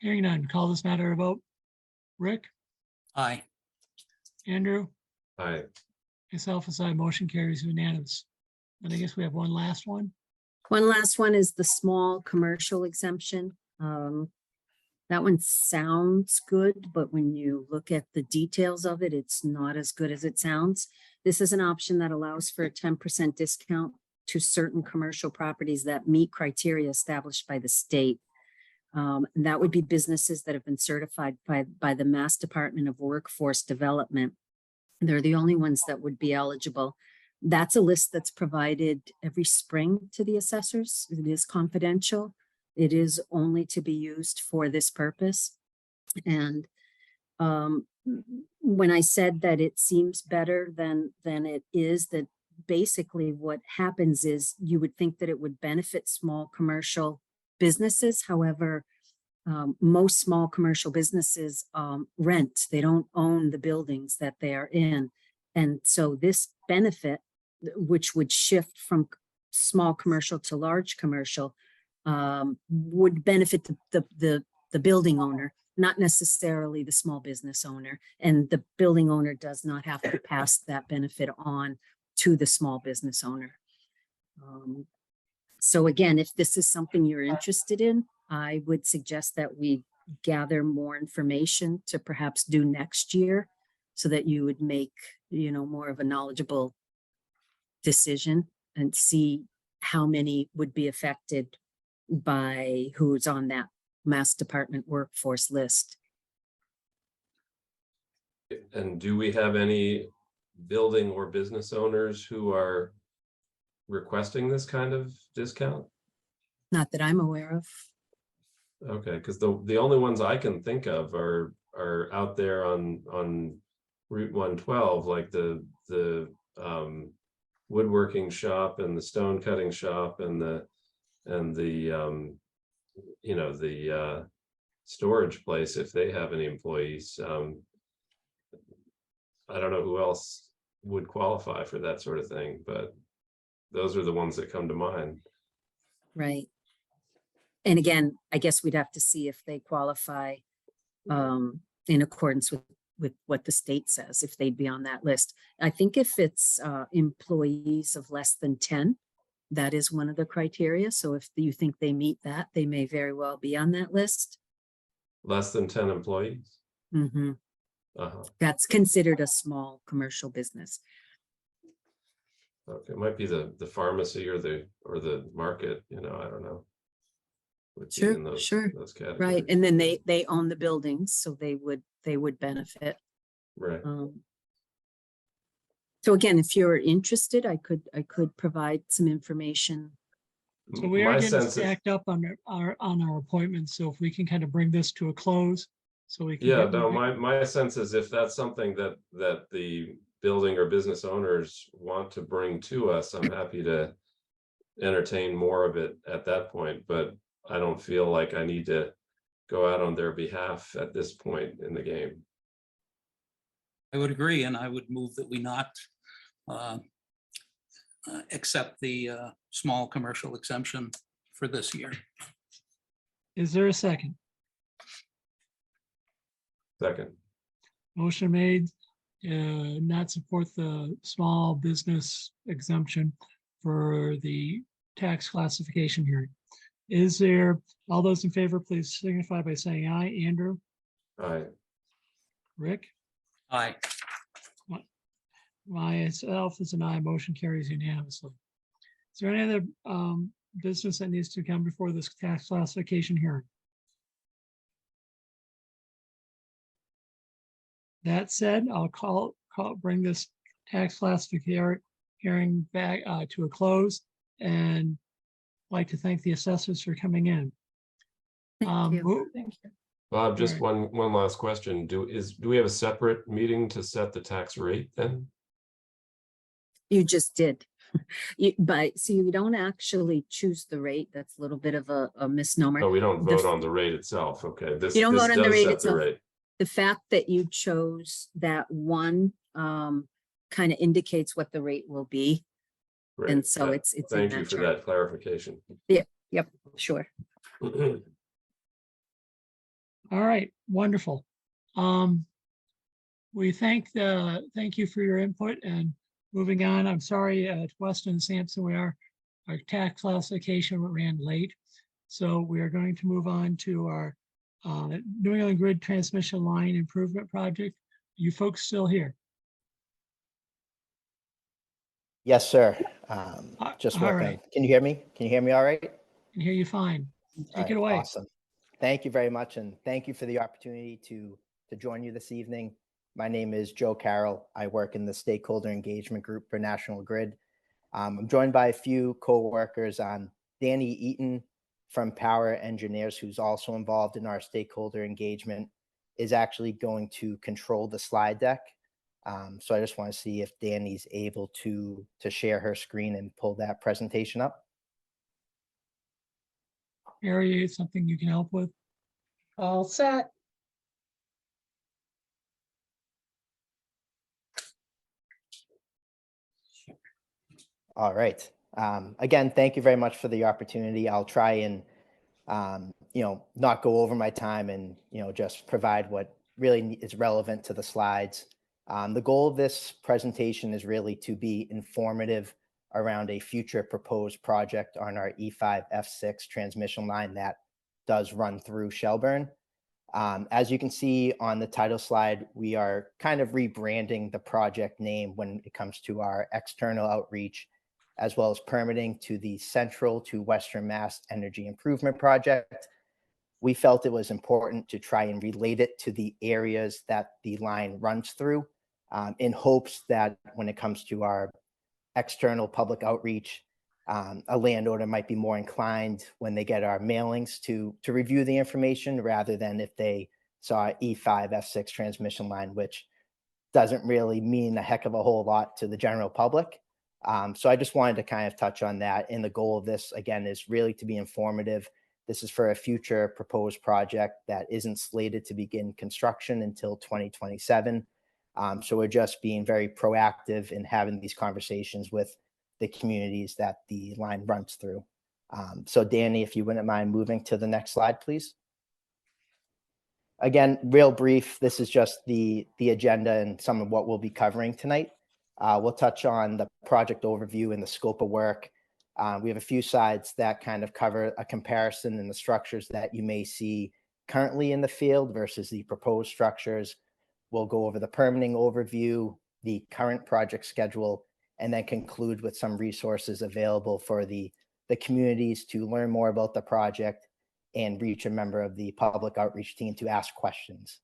Hearing none, call this matter a vote. Rick, Aye. Andrew, Hi. myself as I, motion carries unanimous. And I guess we have one last one. One last one is the small commercial exemption. That one sounds good, but when you look at the details of it, it's not as good as it sounds. This is an option that allows for a 10% discount to certain commercial properties that meet criteria established by the state. And that would be businesses that have been certified by the Mass Department of Workforce Development. They're the only ones that would be eligible. That's a list that's provided every spring to the assessors. It is confidential. It is only to be used for this purpose. And when I said that it seems better than it is, that basically what happens is you would think that it would benefit small commercial businesses. However, most small commercial businesses rent. They don't own the buildings that they are in. And so this benefit, which would shift from small commercial to large commercial, would benefit the building owner, not necessarily the small business owner. And the building owner does not have to pass that benefit on to the small business owner. So again, if this is something you're interested in, I would suggest that we gather more information to perhaps do next year so that you would make, more of a knowledgeable decision and see how many would be affected by who's on that Mass Department workforce list. And do we have any building or business owners who are requesting this kind of discount? Not that I'm aware of. Okay, because the only ones I can think of are out there on Route 112, like the woodworking shop and the stone cutting shop and the storage place, if they have any employees. I don't know who else would qualify for that sort of thing, but those are the ones that come to mind. Right. And again, I guess we'd have to see if they qualify in accordance with what the state says, if they'd be on that list. I think if it's employees of less than 10, that is one of the criteria. So if you think they meet that, they may very well be on that list. Less than 10 employees? Mm-hmm. Uh-huh. That's considered a small commercial business. Okay, it might be the pharmacy or the market, I don't know. Would be in Sure. those categories. Right. And then they own the buildings, so they would benefit. Right. So again, if you're interested, I could provide some information. So we are My getting sense is, stacked up on our appointments. So if we can kind of bring this to a close, so we can. yeah, get no, moving. my sense is if that's something that the building or business owners want to bring to us, I'm happy to entertain more of it at that point, but I don't feel like I need to go out on their behalf at this point in the game. I would agree, and I would move that we not accept the small commercial exemption for this year. Is there a second? Second. Motion made, not support the small business exemption for the tax classification hearing. Is there, all those in favor, please signify by saying aye. Andrew? All right. Rick? Aye. Myself is an aye, motion carries unanimously. Is there any other business that needs to come before this tax classification hearing? That said, I'll bring this tax classification hearing back to a close, and like to thank the assessors for coming in. Thank you. Thank you. Bob, just Alright. one last question. Do we have a separate meeting to set the tax rate then? You just did. But see, we don't actually choose the rate. That's a little bit of a misnomer. Oh, we don't The vote f- on the rate itself. Okay, this You don't vote on the does rate set the itself. rate. The fact that you chose that one kind of indicates what the rate will be. Great. And so Yeah. it's in Thank you for chart. that clarification. Yep, sure. All right, wonderful. We thank you for your input, and moving on, I'm sorry, to Weston and Sampson, our tax classification ran late. So we are going to move on to our New England Grid Transmission Line Improvement Project. You folks still here? Yes, sir. Just All working. right. Can you hear me? Can you hear me all right? I can hear you fine. All Take right, it away. awesome. Thank you very much, and thank you for the opportunity to join you this evening. My name is Joe Carroll. I work in the Stakeholder Engagement Group for National Grid. I'm joined by a few co-workers on Danny Eaton from Power Engineers, who's also involved in our stakeholder engagement, is actually going to control the slide deck. So I just want to see if Danny's able to share her screen and pull that presentation up. Harry, something you can help with? All set. All right. Again, thank you very much for the opportunity. I'll try and, not go over my time and, just provide what really is relevant to the slides. The goal of this presentation is really to be informative around a future proposed project on our E5 F6 transmission line that does run through Shelburne. As you can see on the title slide, we are kind of rebranding the project name when it comes to our external outreach, as well as permitting to the Central to Western Mass Energy Improvement Project. We felt it was important to try and relate it to the areas that the line runs through, in hopes that when it comes to our external public outreach, a landowner might be more inclined when they get our mailings to review the information rather than if they saw E5 F6 transmission line, which doesn't really mean a heck of a whole lot to the general public. So I just wanted to kind of touch on that. And the goal of this, again, is really to be informative. This is for a future proposed project that isn't slated to begin construction until 2027. So we're just being very proactive in having these conversations with the communities that the line runs through. So Danny, if you wouldn't mind moving to the next slide, please. Again, real brief, this is just the agenda and some of what we'll be covering tonight. We'll touch on the project overview and the scope of work. We have a few slides that kind of cover a comparison in the structures that you may see currently in the field versus the proposed structures. We'll go over the permitting overview, the current project schedule, and then conclude with some resources available for the communities to learn more about the project and reach a member of the public outreach team to ask questions.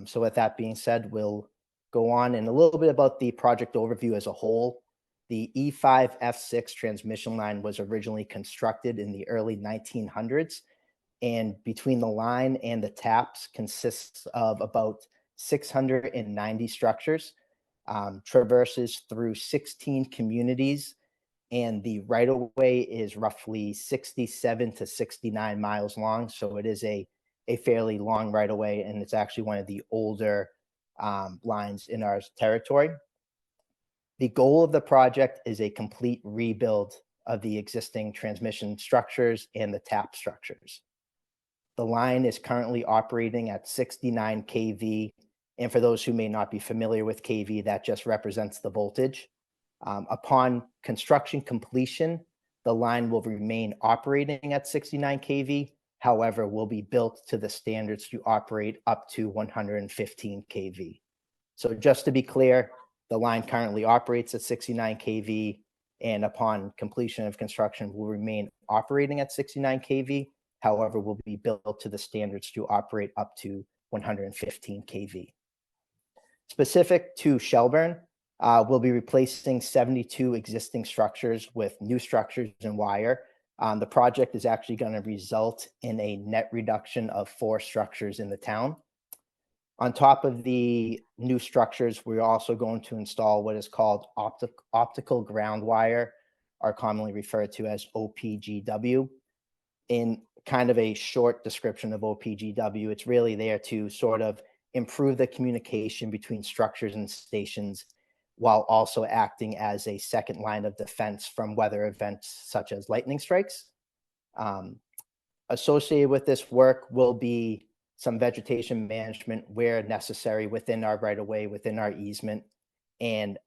So with that being said, we'll go on and a little bit about the project overview as a whole. The E5 F6 transmission line was originally constructed in the early 1900s, and between the line and the taps consists of about 690 structures, traverses through 16 communities, and the right-of-way is roughly 67 to 69 miles long. So it is a fairly long right-of-way, and it's actually one of the older lines in our territory. The goal of the project is a complete rebuild of the existing transmission structures and the tap structures. The line is currently operating at 69 kV. And for those who may not be familiar with kV, that just represents the voltage. Upon construction completion, the line will remain operating at 69 kV. However, will be built to the standards to operate up to 115 kV. So just to be clear, The line currently operates at 69 kV, and upon completion of construction will remain operating at 69 kV. However, will be built to the standards to operate up to 115 kV. Specific to Shelburne, we'll be replacing 72 existing structures with new structures and wire. The project is actually going to result in a net reduction of 4 structures in the town. On top of the new structures, we're also going to install what is called optical ground wire, or commonly referred to as OPGW. In kind of a short description of OPGW, it's really there to sort of improve the communication between structures and stations, while also acting as a second line of defense from weather events such as lightning strikes. Associated with this work will be some vegetation management where necessary within our right-of-way, within our easement, and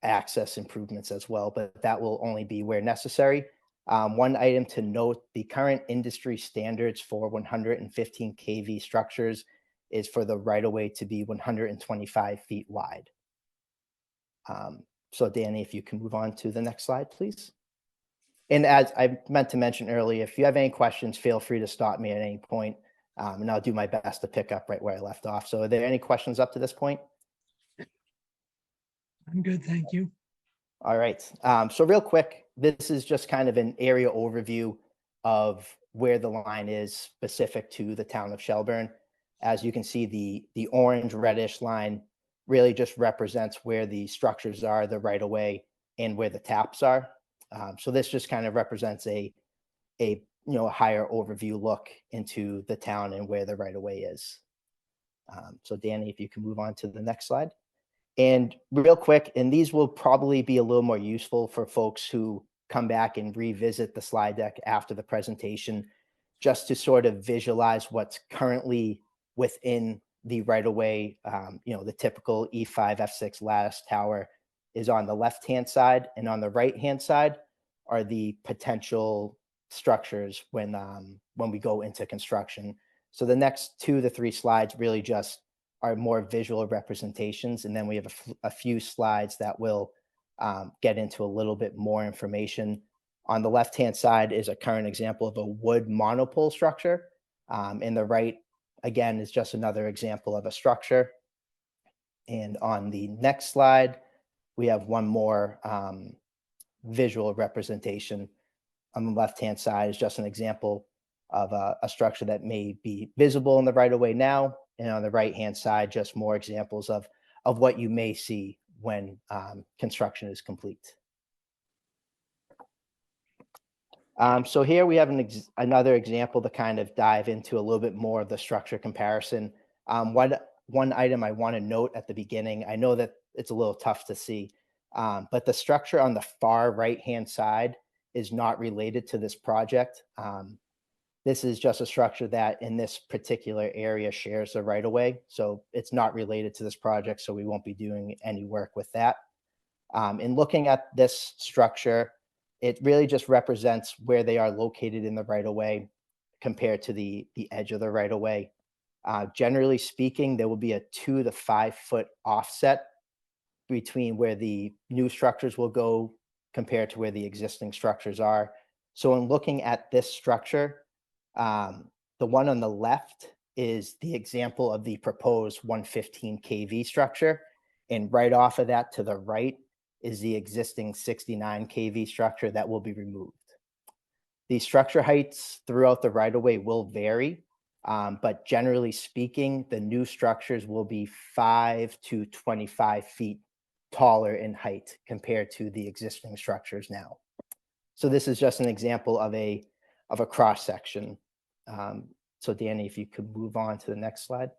access improvements as well, but that will only be where necessary. One item to note, the current industry standards for 115 kV structures is for the right-of-way to be 125 feet wide. So Danny, if you can move on to the next slide, please. And as I meant to mention earlier, if you have any questions, feel free to stop me at any point, and I'll do my best to pick up right where I left off. So are there any questions up to this point? I'm good, thank you. All right. So real quick, this is just kind of an area overview of where the line is specific to the town of Shelburne. As you can see, the orange reddish line really just represents where the structures are, the right of way, and where the taps are. So this just kind of represents a higher overview look into the town and where the right of way is. So Danny, if you can move on to the next slide. And real quick, and these will probably be a little more useful for folks who come back and revisit the slide deck after the presentation, just to sort of visualize what's currently within the right-of-way. The typical E5, F6 lattice tower is on the left-hand side, and on the right-hand side are the potential structures when we go into construction. So the next 2 to 3 slides really just are more visual representations, and then we have a few slides that will get into a little bit more information. On the left-hand side is a current example of a wood monopole structure. And the right, again, is just another example of a structure. And on the next slide, we have one more visual representation. On the left-hand side is just an example of a structure that may be visible in the right-of-way now. And on the right-hand side, just more examples of what you may see when construction is complete. So here we have another example to kind of dive into a little bit more of the structure comparison. One item I want to note at the beginning, I know that it's a little tough to see, but the structure on the far right-hand side is not related to this project. This is just a structure that in this particular area shares the right-of-way. So it's not related to this project, so we won't be doing any work with that. In looking at this structure, it really just represents where they are located in the right-of-way compared to the edge of the right-of-way. Generally speaking, there will be a 2 to 5 foot offset between where the new structures will go compared to where the existing structures are. So in looking at this structure, the one on the left is the example of the proposed 115 kV structure. And right off of that to the right is the existing 69 kV structure that will be removed. The structure heights throughout the right-of-way will vary, but generally speaking, the new structures will be 5 to 25 feet taller in height compared to the existing structures now. So this is just an example of a cross section. So Danny, if you could move on to the next slide.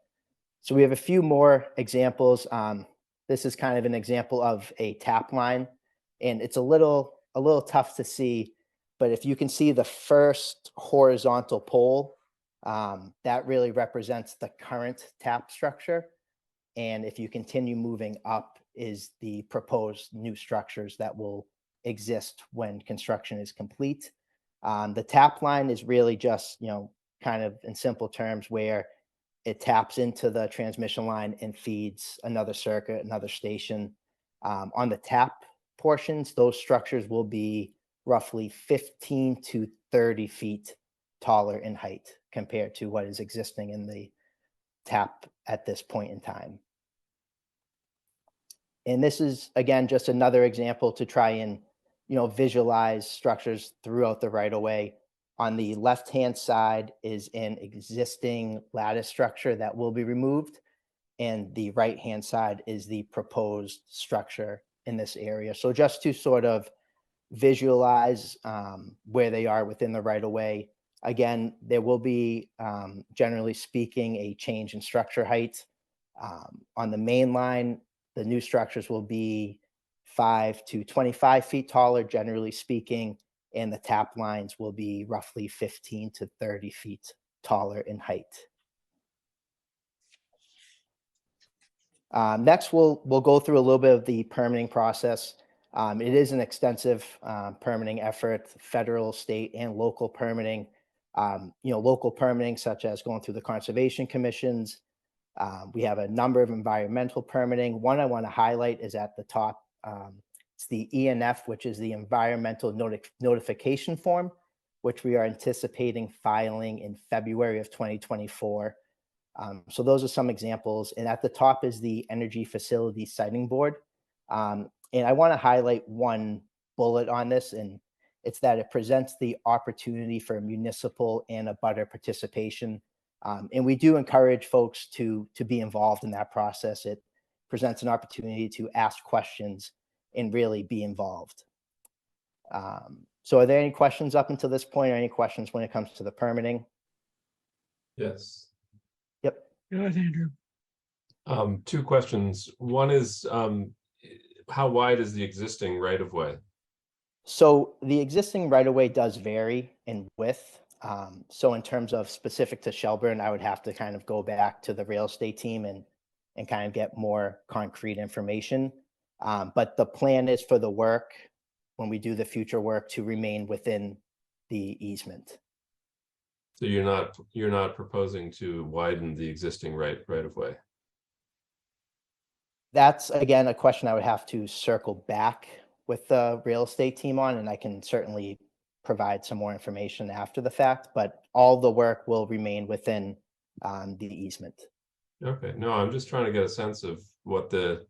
So we have a few more examples. This is kind of an example of a tap line, and it's a little tough to see, but if you can see the first horizontal pole, that really represents the current tap structure. And if you continue moving up is the proposed new structures that will exist when construction is complete. The tap line is really just, kind of in simple terms where it taps into the transmission line and feeds another circuit, another station. On the tap portions, those structures will be roughly 15 to 30 feet taller in height compared to what is existing in the tap at this point in time. And this is, again, just another example to try and, visualize structures throughout the right of way. On the left-hand side is an existing lattice structure that will be removed. And the right-hand side is the proposed structure in this area. So just to sort of visualize where they are within the right of way. Again, there will be, generally speaking, a change in structure height. On the main line, the new structures will be 5 to 25 feet taller, generally speaking, and the tap lines will be roughly 15 to 30 feet taller in height. Next, we'll go through a little bit of the permitting process. It is an extensive permitting effort, federal, state, and local permitting. Local permitting such as going through the conservation commissions. We have a number of environmental permitting. One I want to highlight is at the top. It's the ENF, which is the environmental notification form, which we are anticipating filing in February of 2024. So those are some examples. And at the top is the Energy Facility Siting Board. And I want to highlight one bullet on this, and it's that it presents the opportunity for municipal and abutter participation. And we do encourage folks to be involved in that process. It presents an opportunity to ask questions and really be involved. So are there any questions up until this point, or any questions when it comes to the permitting? Yes. Go ahead, Andrew. 2 questions. One is, how wide is the existing right of way? So the existing right of way does vary in width. So in terms of specific to Shelburne, I would have to kind of go back to the real estate team and kind of get more concrete information. But the plan is for the work, when we do the future work, to remain within the easement. So you're not proposing to widen the existing right of way? That's, again, a question I would have to circle back with the real estate team on, and I can certainly provide some more information after the fact, but all the work will remain within the easement. Okay, no, I'm just trying to get a sense of what the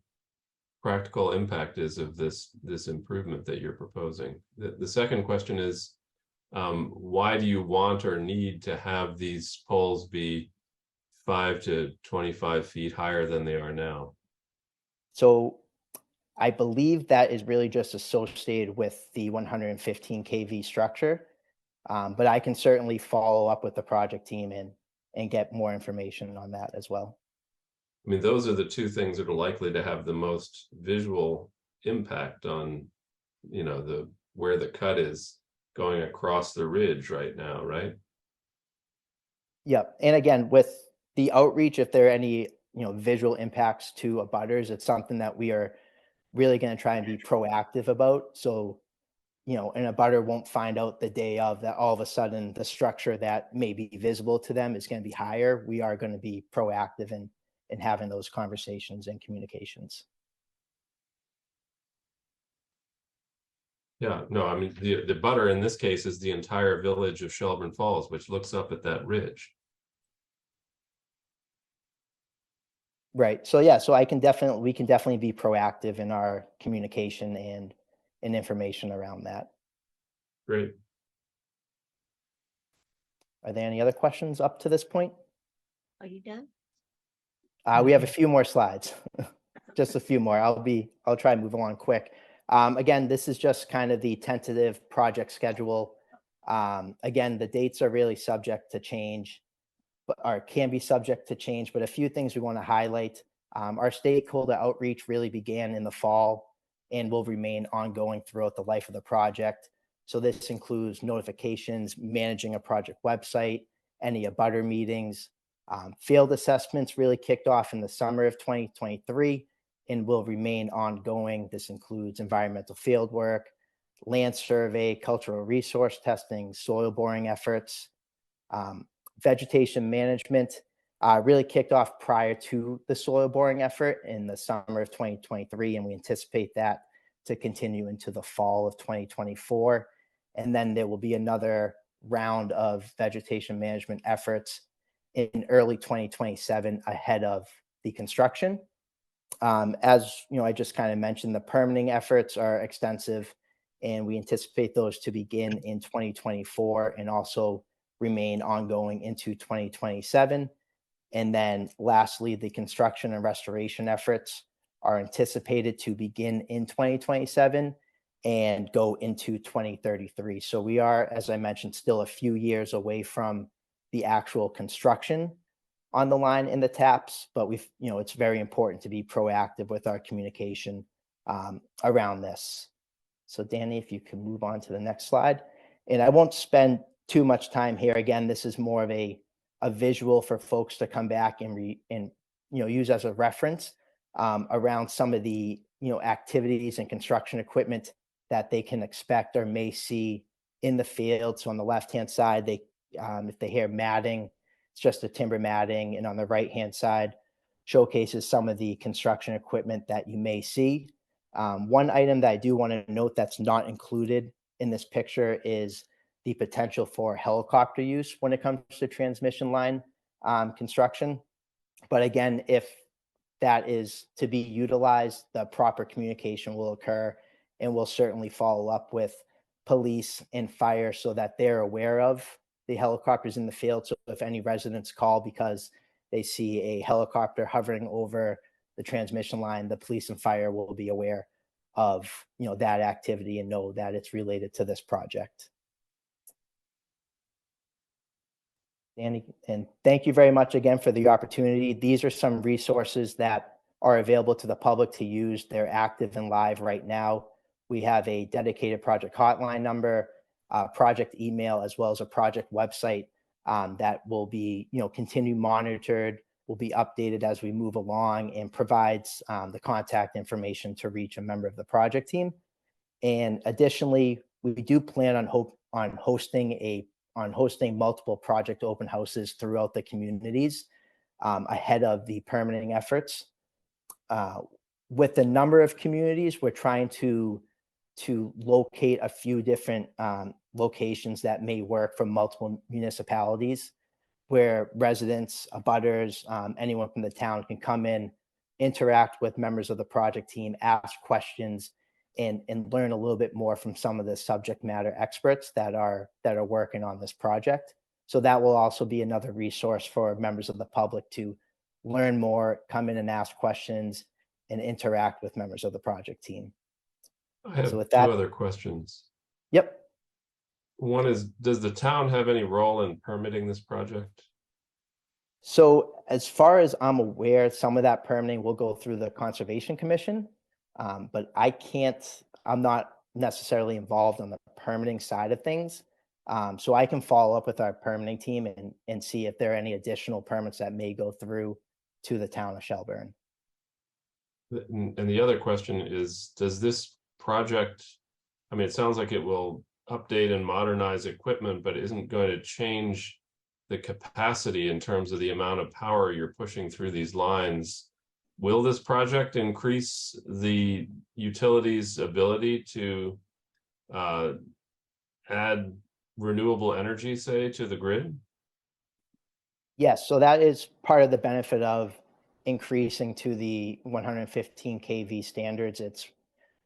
practical impact is of this improvement that you're proposing. The second question is, why do you want or need to have these poles be 5 to 25 feet higher than they are now? So I believe that is really just associated with the 115 kV structure, but I can certainly follow up with the project team and get more information on that as well. I mean, those are the 2 things that are likely to have the most visual impact on, where the cut is going across the ridge right now, right? Yep. And again, with the outreach, if there are any, visual impacts to abutters, it's something that we are really going to try and be proactive about. So, an abutter won't find out the day of that all of a sudden the structure that may be visible to them is going to be higher. We are going to be proactive in having those conversations and communications. Yeah, no, I mean, the butter in this case is the entire village of Shelburne Falls, which looks up at that ridge. Right. So yeah, so we can definitely be proactive in our communication and information around that. Great. Are there any other questions up to this point? Are you done? We have a few more slides, just a few more. I'll try and move along quick. Again, this is just kind of the tentative project schedule. Again, the dates are really subject to change, or can be subject to change, but a few things we want to highlight. Our stakeholder outreach really began in the fall and will remain ongoing throughout the life of the project. So this includes notifications, managing a project website, any abutter meetings. Field assessments really kicked off in the summer of 2023 and will remain ongoing. This includes environmental field work, land survey, cultural resource testing, soil boring efforts, vegetation management. really kicked off prior to the soil boring effort in the summer of 2023, and we anticipate that to continue into the fall of 2024. And then there will be another round of vegetation management efforts in early 2027 ahead of the construction. As you know, I just kind of mentioned, the permitting efforts are extensive, and we anticipate those to begin in 2024 and also remain ongoing into 2027. And then lastly, the construction and restoration efforts are anticipated to begin in 2027 and go into 2033. So we are, as I mentioned, still a few years away from the actual construction on the line in the taps, but it's very important to be proactive with our communication around this. So Danny, if you can move on to the next slide. And I won't spend too much time here. Again, this is more of a visual for folks to come back and use as a reference around some of the activities and construction equipment that they can expect or may see in the field. So on the left-hand side, if they hear matting, it's just a timber matting, and on the right-hand side showcases some of the construction equipment that you may see. One item that I do want to note that's not included in this picture is the potential for helicopter use when it comes to transmission line construction. But again, if that is to be utilized, the proper communication will occur, and we'll certainly follow up with police and fire so that they're aware of the helicopters in the field. So if any residents call because they see a helicopter hovering over the transmission line, the police and fire will be aware of that activity and know that it's related to this project. Danny, and thank you very much again for the opportunity. These are some resources that are available to the public to use. They're active and live right now. We have a dedicated project hotline number, project email, as well as a project website that will be continue monitored, will be updated as we move along, and provides the contact information to reach a member of the project team. And additionally, we do plan on hosting multiple project open houses throughout the communities ahead of the permitting efforts. With the number of communities, we're trying to locate a few different locations that may work for multiple municipalities, where residents, abutters, anyone from the town can come in, interact with members of the project team, ask questions, and learn a little bit more from some of the subject matter experts that are working on this project. So that will also be another resource for members of the public to learn more, come in and ask questions, and interact with members of the project team. I have So with two that- other questions. Yep. One is, does the town have any role in permitting this project? So as far as I'm aware, some of that permitting will go through the Conservation Commission, but I'm not necessarily involved on the permitting side of things. So I can follow up with our permitting team and see if there are any additional permits that may go through to the town of Shelburne. And the other question is, does this project, I mean, it sounds like it will update and modernize equipment, but isn't going to change the capacity in terms of the amount of power you're pushing through these lines. Will this project increase the utility's ability to add renewable energy, say, to the grid? Yes, so that is part of the benefit of increasing to the 115 kV standards. It's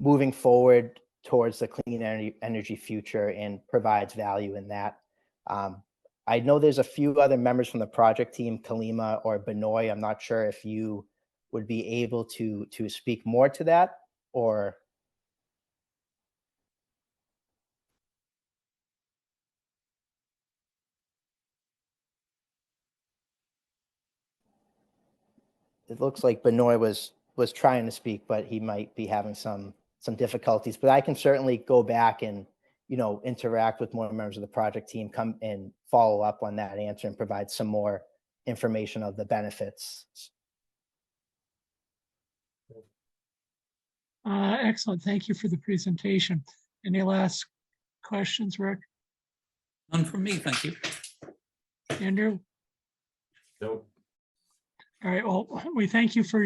moving forward towards the clean energy future and provides value in that. I know there's a few other members from the project team, Kalima or Benoit. I'm not sure if you would be able to speak more to that, or it looks like Benoit was trying to speak, but he might be having some difficulties. But I can certainly go back and interact with more members of the project team, come and follow up on that answer and provide some more information of the benefits. Excellent. Thank you for the presentation. Any last questions, Rick? None from me, thank you. Andrew? Nope. All right, well, we thank you for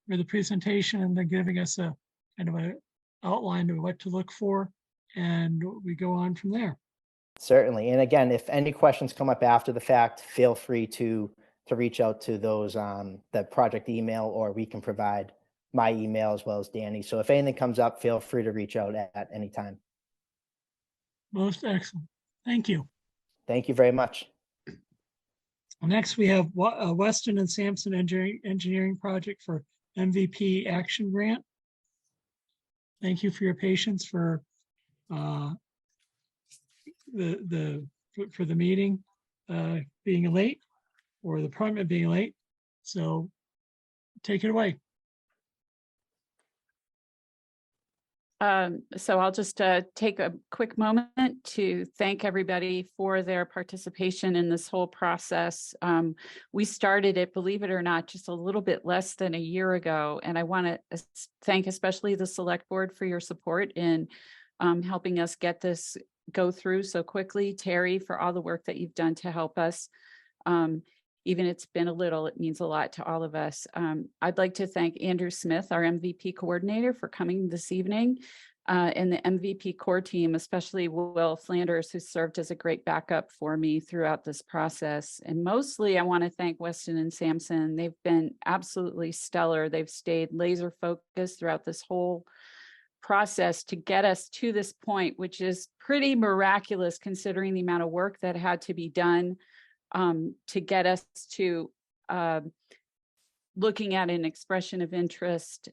the presentation and then giving us a kind of a outline of what to look for, and we go on from there. Certainly. And again, if any questions come up after the fact, feel free to reach out to those, the project email, or we can provide my email as well as Danny. So if anything comes up, feel free to reach out at any time. Most excellent. Thank you. Thank you very much. Next, we have Weston and Sampson Engineering Project for MVP Action Grant. Thank you for your patience for the meeting being late, or the appointment being late. So take it away. So I'll just take a quick moment to thank everybody for their participation in this whole process. We started it, believe it or not, just a little bit less than a year ago. And I want to thank especially the select board for your support in helping us get this go through so quickly. Terry, for all the work that you've done to help us. Even it's been a little, it means a lot to all of us. I'd like to thank Andrew Smith, our MVP coordinator, for coming this evening, and the MVP core team, especially Will Flanders, who served as a great backup for me throughout this process. And mostly I want to thank Weston and Sampson. They've been absolutely stellar. They've stayed laser focused throughout this whole process to get us to this point, which is pretty miraculous considering the amount of work that had to be done to get us to looking at an expression of interest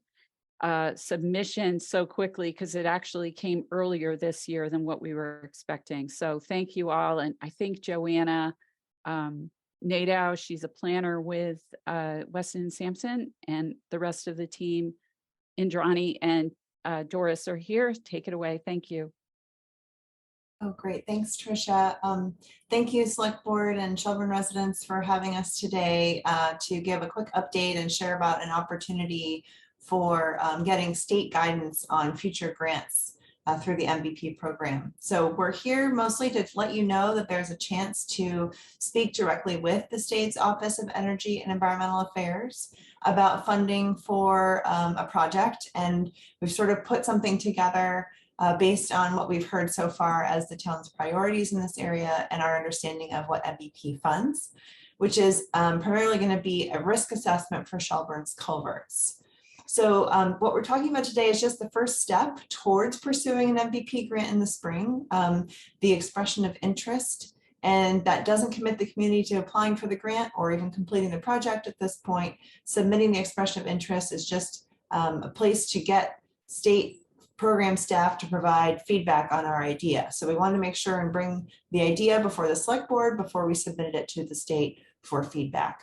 submission so quickly, because it actually came earlier this year than what we were expecting. So thank you all. And I think Joanna Nadeau, she's a planner with Weston and Sampson, and the rest of the team, Indrani and Doris, are here. Take it away. Thank you. Oh, great. Thanks, Tricia. Thank you, Select Board and Shelburne residents, for having us today to give a quick update and share about an opportunity for getting state guidance on future grants through the MVP program. So we're here mostly to let you know that there's a chance to speak directly with the state's Office of Energy and Environmental Affairs about funding for a project. And we've sort of put something together based on what we've heard so far as the town's priorities in this area and our understanding of what MVP funds, which is primarily going to be a risk assessment for Shelburne's culverts. So what we're talking about today is just the first step towards pursuing an MVP grant in the spring, the expression of interest, and that doesn't commit the community to applying for the grant or even completing the project at this point. Submitting the expression of interest is just a place to get state program staff to provide feedback on our idea. So we want to make sure and bring the idea before the select board before we submitted it to the state for feedback.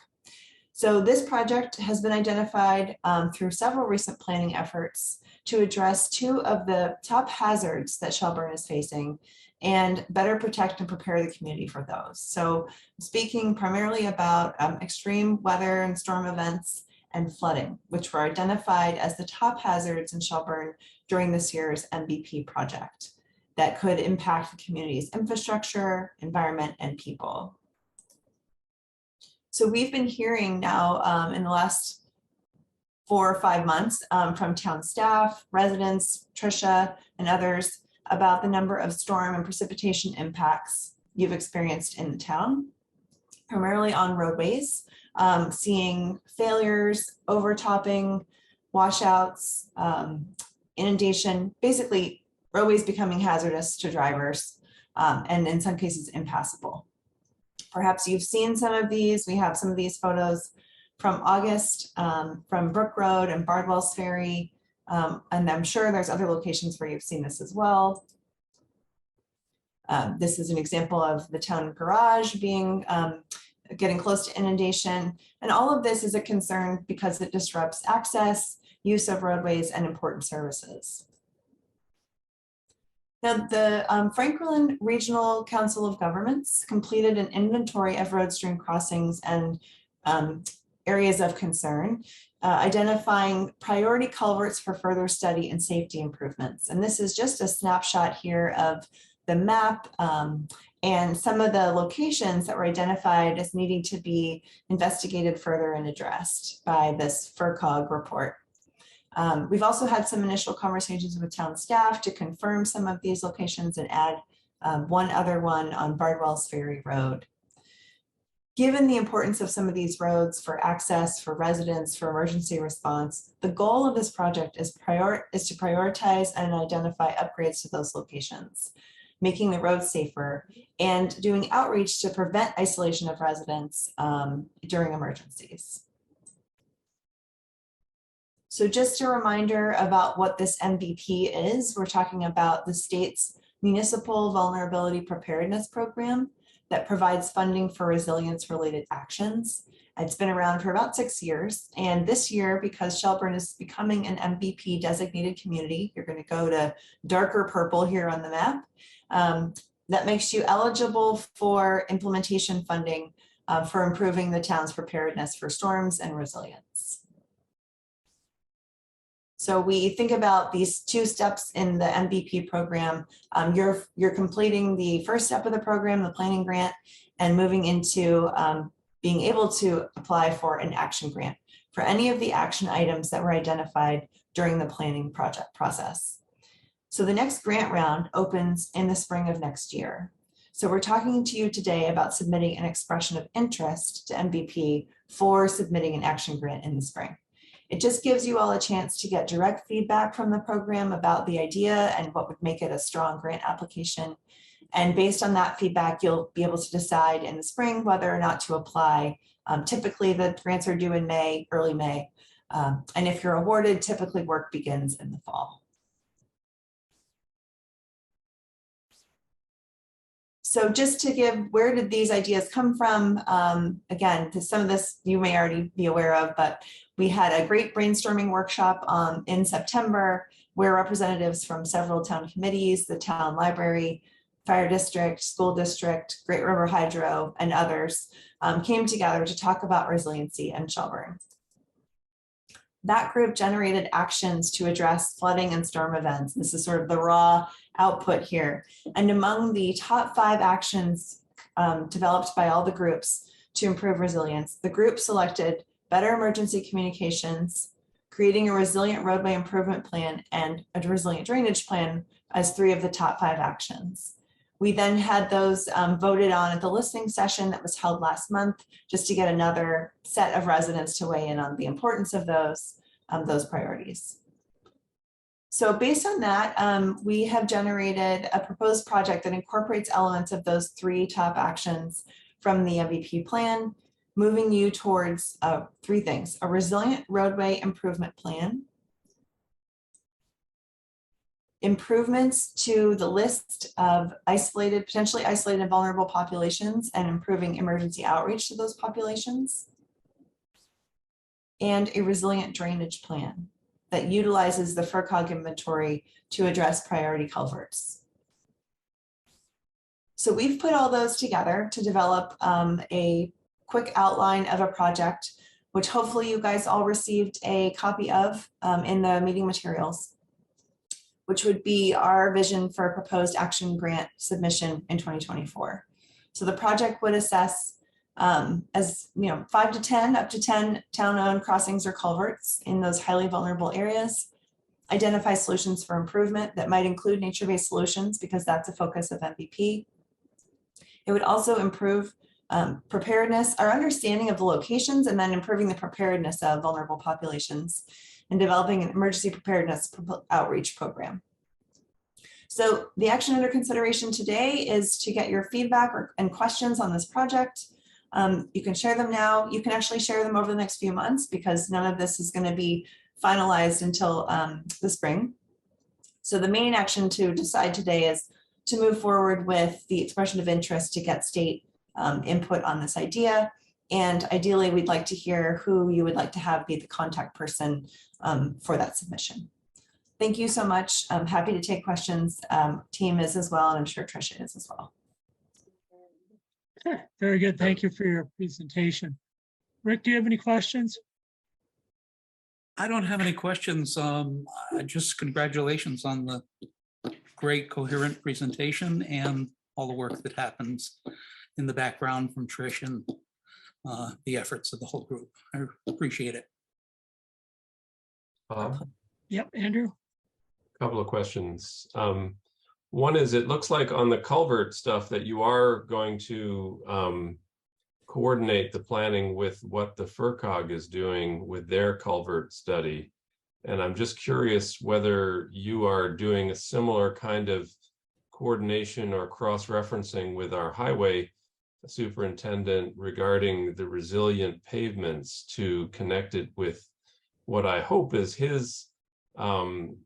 So this project has been identified through several recent planning efforts to address two of the top hazards that Shelburne is facing and better protect and prepare the community for those. So speaking primarily about extreme weather and storm events and flooding, which were identified as the top hazards in Shelburne during this year's MVP project that could impact the community's infrastructure, environment, and people. So we've been hearing now in the last 4 or 5 months from town staff, residents, Tricia, and others about the number of storm and precipitation impacts you've experienced in the town, primarily on roadways, seeing failures, overtopping, washouts, inundation, basically roadways becoming hazardous to drivers, and in some cases impassable. Perhaps you've seen some of these. We have some of these photos from August from Brook Road and Bardwell's Ferry, and I'm sure there's other locations where you've seen this as well. This is an example of the town garage being getting close to inundation, and all of this is a concern because it disrupts access, use of roadways, and important services. Now, the Franklin Regional Council of Governments completed an inventory of road stream crossings and areas of concern, identifying priority culverts for further study and safety improvements. And this is just a snapshot here of the map and some of the locations that were identified as needing to be investigated further and addressed by this FERCOG report. We've also had some initial conversations with town staff to confirm some of these locations and add one other one on Bardwell's Ferry Road. Given the importance of some of these roads for access, for residents, for emergency response, the goal of this project is to prioritize and identify upgrades to those locations, making the roads safer, and doing outreach to prevent isolation of residents during emergencies. So just a reminder about what this MVP is. We're talking about the state's Municipal Vulnerability Preparedness Program that provides funding for resilience-related actions. It's been around for about 6 years. And this year, because Shelburne is becoming an MVP designated community, you're going to go to darker purple here on the map. That makes you eligible for implementation funding for improving the town's preparedness for storms and resilience. So we think about these 2 steps in the MVP program. You're completing the first step of the program, the planning grant, and moving into being able to apply for an action grant for any of the action items that were identified during the planning project process. So the next grant round opens in the spring of next year. So we're talking to you today about submitting an expression of interest to MVP for submitting an action grant in the spring. It just gives you all a chance to get direct feedback from the program about the idea and what would make it a strong grant application. And based on that feedback, you'll be able to decide in the spring whether or not to apply. Typically, the grants are due in May, early May. And if you're awarded, typically work begins in the fall. So just to give, where did these ideas come from? Again, some of this you may already be aware of, but we had a great brainstorming workshop in September where representatives from several town committees, the town library, fire district, school district, Great River Hydro, and others came together to talk about resiliency in Shelburne. That group generated actions to address flooding and storm events. This is sort of the raw output here. And among the top 5 actions developed by all the groups to improve resilience, the group selected better emergency communications, creating a resilient roadway improvement plan, and a resilient drainage plan as 3 of the top 5 actions. We then had those voted on at the listening session that was held last month, just to get another set of residents to weigh in on the importance of those priorities. So based on that, we have generated a proposed project that incorporates elements of those 3 top actions from the MVP plan, moving you towards 3 things: a resilient roadway improvement plan, improvements to the list of potentially isolated and vulnerable populations and improving emergency outreach to those populations, and a resilient drainage plan that utilizes the FERCOG inventory to address priority culverts. So we've put all those together to develop a quick outline of a project, which hopefully you guys all received a copy of in the meeting materials, which would be our vision for a proposed action grant submission in 2024. So the project would assess 5 to 10, up to 10 town-owned crossings or culverts in those highly vulnerable areas, identify solutions for improvement that might include nature-based solutions because that's a focus of MVP. It would also improve preparedness, our understanding of the locations, and then improving the preparedness of vulnerable populations and developing an emergency preparedness outreach program. So the action under consideration today is to get your feedback and questions on this project. You can share them now. You can actually share them over the next few months because none of this is going to be finalized until the spring. So the main action to decide today is to move forward with the expression of interest to get state input on this idea. And ideally, we'd like to hear who you would like to have be the contact person for that submission. Thank you so much. I'm happy to take questions. Team is as well, and I'm sure Tricia is as well. Okay, very good. Thank you for your presentation. Rick, do you have any questions? I don't have any questions. Just congratulations on the great coherent presentation and all the work that happens in the background from Trish and the efforts of the whole group. I appreciate it. Yep, Andrew? Couple of questions. One is, it looks like on the culvert stuff that you are going to coordinate the planning with what the FERCog is doing with their culvert study. And I'm just curious whether you are doing a similar kind of coordination or cross-referencing with our highway superintendent regarding the resilient pavements to connect it with what I hope is his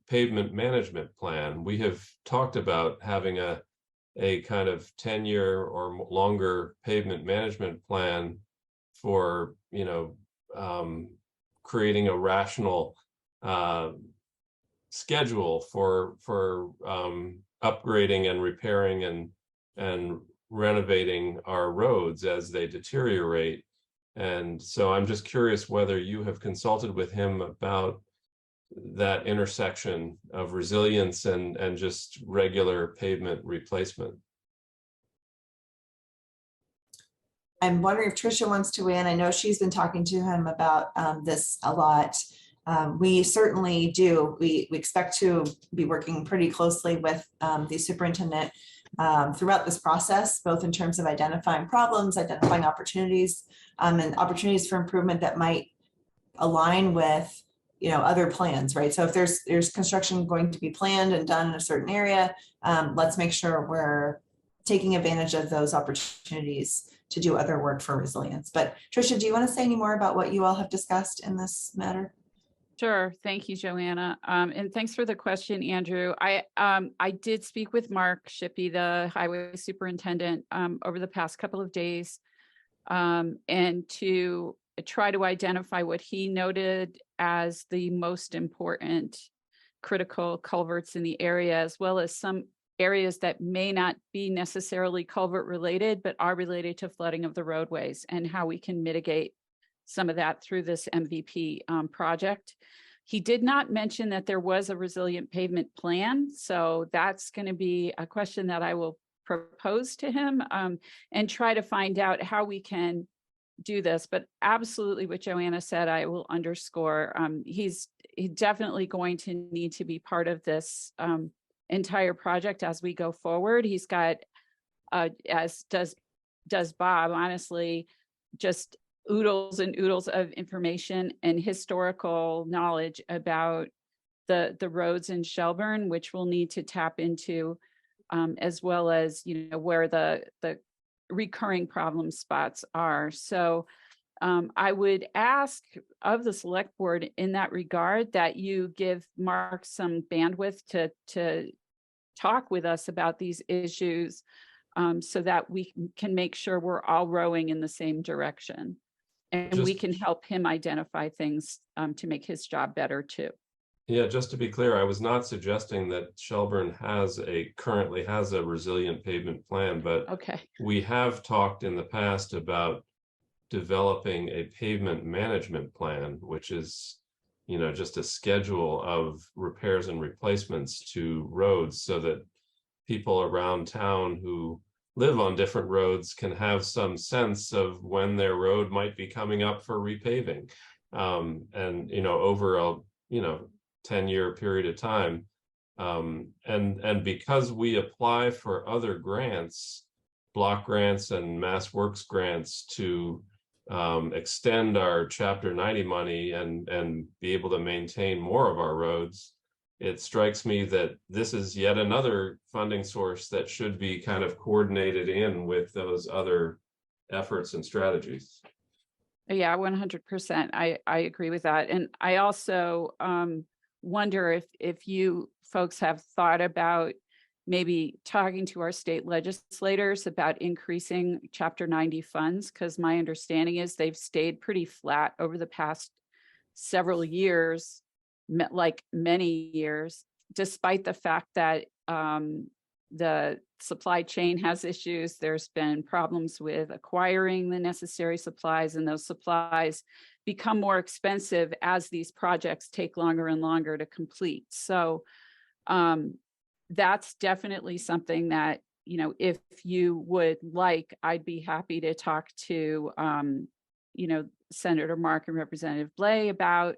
pavement management plan. We have talked about having a kind of 10-year or longer pavement management plan for, you know, creating a rational schedule for upgrading and repairing and renovating our roads as they deteriorate. And so I'm just curious whether you have consulted with him about that intersection of resilience and just regular pavement replacement. I'm wondering if Tricia wants to weigh in. I know she's been talking to him about this a lot. We certainly do. We expect to be working pretty closely with the superintendent throughout this process, both in terms of identifying problems, identifying opportunities, and opportunities for improvement that might align with, you know, other plans, right? So if there's construction going to be planned and done in a certain area, let's make sure we're taking advantage of those opportunities to do other work for resilience. But Tricia, do you want to say any more about what you all have discussed in this matter? Sure. Thank you, Joanna. And thanks for the question, Andrew. I did speak with Mark Shippey, the highway superintendent, over the past couple of days, and to try to identify what he noted as the most important critical culverts in the area, as well as some areas that may not be necessarily culvert related, but are related to flooding of the roadways, and how we can mitigate some of that through this MVP project. He did not mention that there was a resilient pavement plan. So that's going to be a question that I will propose to him and try to find out how we can do this. But absolutely what Joanna said, I will underscore. He's definitely going to need to be part of this entire project as we go forward. He's got, as does Bob, honestly, just oodles and oodles of information and historical knowledge about the roads in Shelburne, which we'll need to tap into, as well as, you know, where the recurring problem spots are. So I would ask of the select board in that regard that you give Mark some bandwidth to talk with us about these issues, so that we can make sure we're all rowing in the same direction. And we can help him identify things to make his job better too. Yeah, just to be clear, I was not suggesting that Shelburne currently has a resilient pavement plan, but okay, we have talked in the past about developing a pavement management plan, which is, you know, just a schedule of repairs and replacements to roads so that people around town who live on different roads can have some sense of when their road might be coming up for repaving. And, you know, over a, 10-year period of time. And because we apply for other grants, block grants and Mass Works grants to extend our Chapter 90 money and be able to maintain more of our roads, it strikes me that this is yet another funding source that should be kind of coordinated in with those other efforts and strategies. Yeah, 100%. I agree with that. And I also wonder if you folks have thought about maybe talking to our state legislators about increasing Chapter 90 funds, because my understanding is they've stayed pretty flat over the past several years, like many years, despite the fact that the supply chain has issues. There's been problems with acquiring the necessary supplies, and those supplies become more expensive as these projects take longer and longer to complete. So that's definitely something that, if you would like, I'd be happy to talk to, Senator Mark and Representative Blay about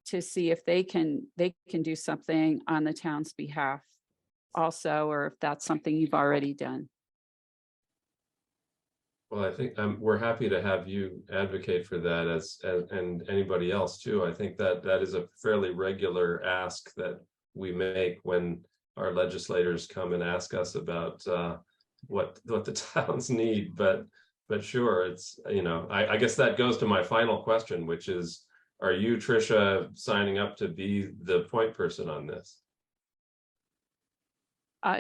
to see if they can do something on the town's behalf also, or if that's something you've already done. Well, I think we're happy to have you advocate for that and anybody else too. I think that is a fairly regular ask that we make when our legislators come and ask us about what the towns need. But sure, it's, I guess that goes to my final question, which is, are you, Tricia, signing up to be the point person on this?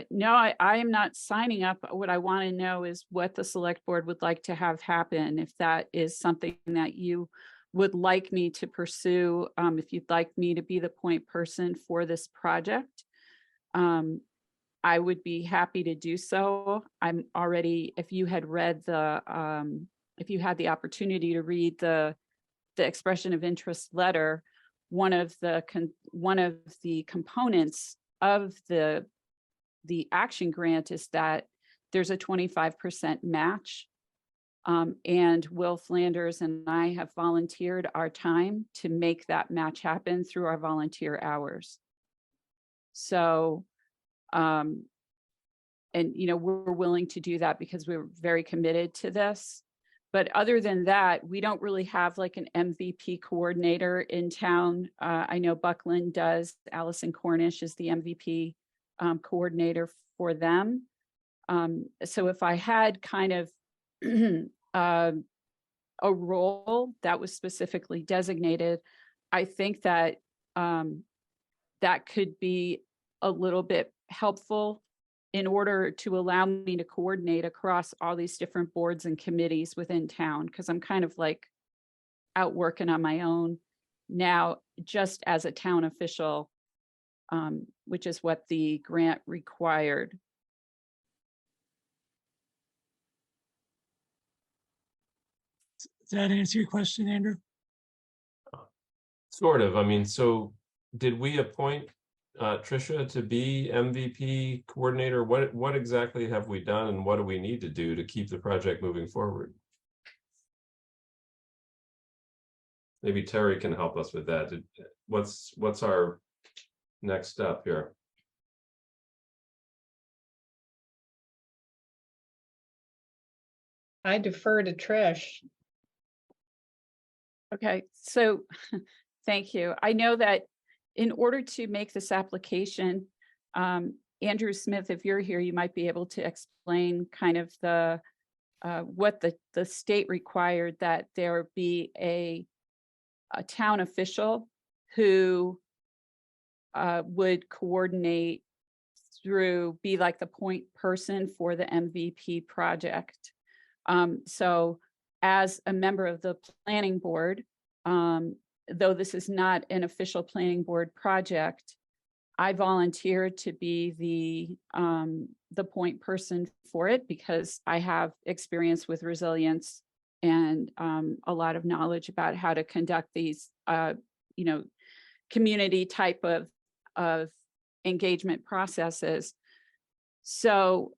No, I am not signing up. What I want to know is what the select board would like to have happen. If that is something that you would like me to pursue, if you'd like me to be the point person for this project, I would be happy to do so. I'm already, if you had read if you had the opportunity to read the expression of interest letter, one of the components of the action grant is that there's a 25% match. And Will Flanders and I have volunteered our time to make that match happen through our volunteer hours. So, and we're willing to do that because we're very committed to this. But other than that, we don't really have like an MVP coordinator in town. I know Buckland does. Allison Cornish is the MVP coordinator for them. So if I had kind of a role that was specifically designated, I think that that could be a little bit helpful in order to allow me to coordinate across all these different boards and committees within town, because I'm kind of like out working on my own now, just as a town official, which is what the grant required. Does that answer your question, Andrew? Sort of. I mean, so did we appoint Tricia to be MVP coordinator? What exactly have we done, and what do we need to do to keep the project moving forward? Maybe Terry can help us with that. What's our next step here? I defer to Trish. Okay, so thank you. I know that in order to make this application, Andrew Smith, if you're here, you might be able to explain kind of what the state required, that there be a town official who would coordinate be like the point person for the MVP project. So as a member of the planning board, though this is not an official planning board project, I volunteered to be the point person for it because I have experience with resilience and a lot of knowledge about how to conduct these, community type of engagement processes. So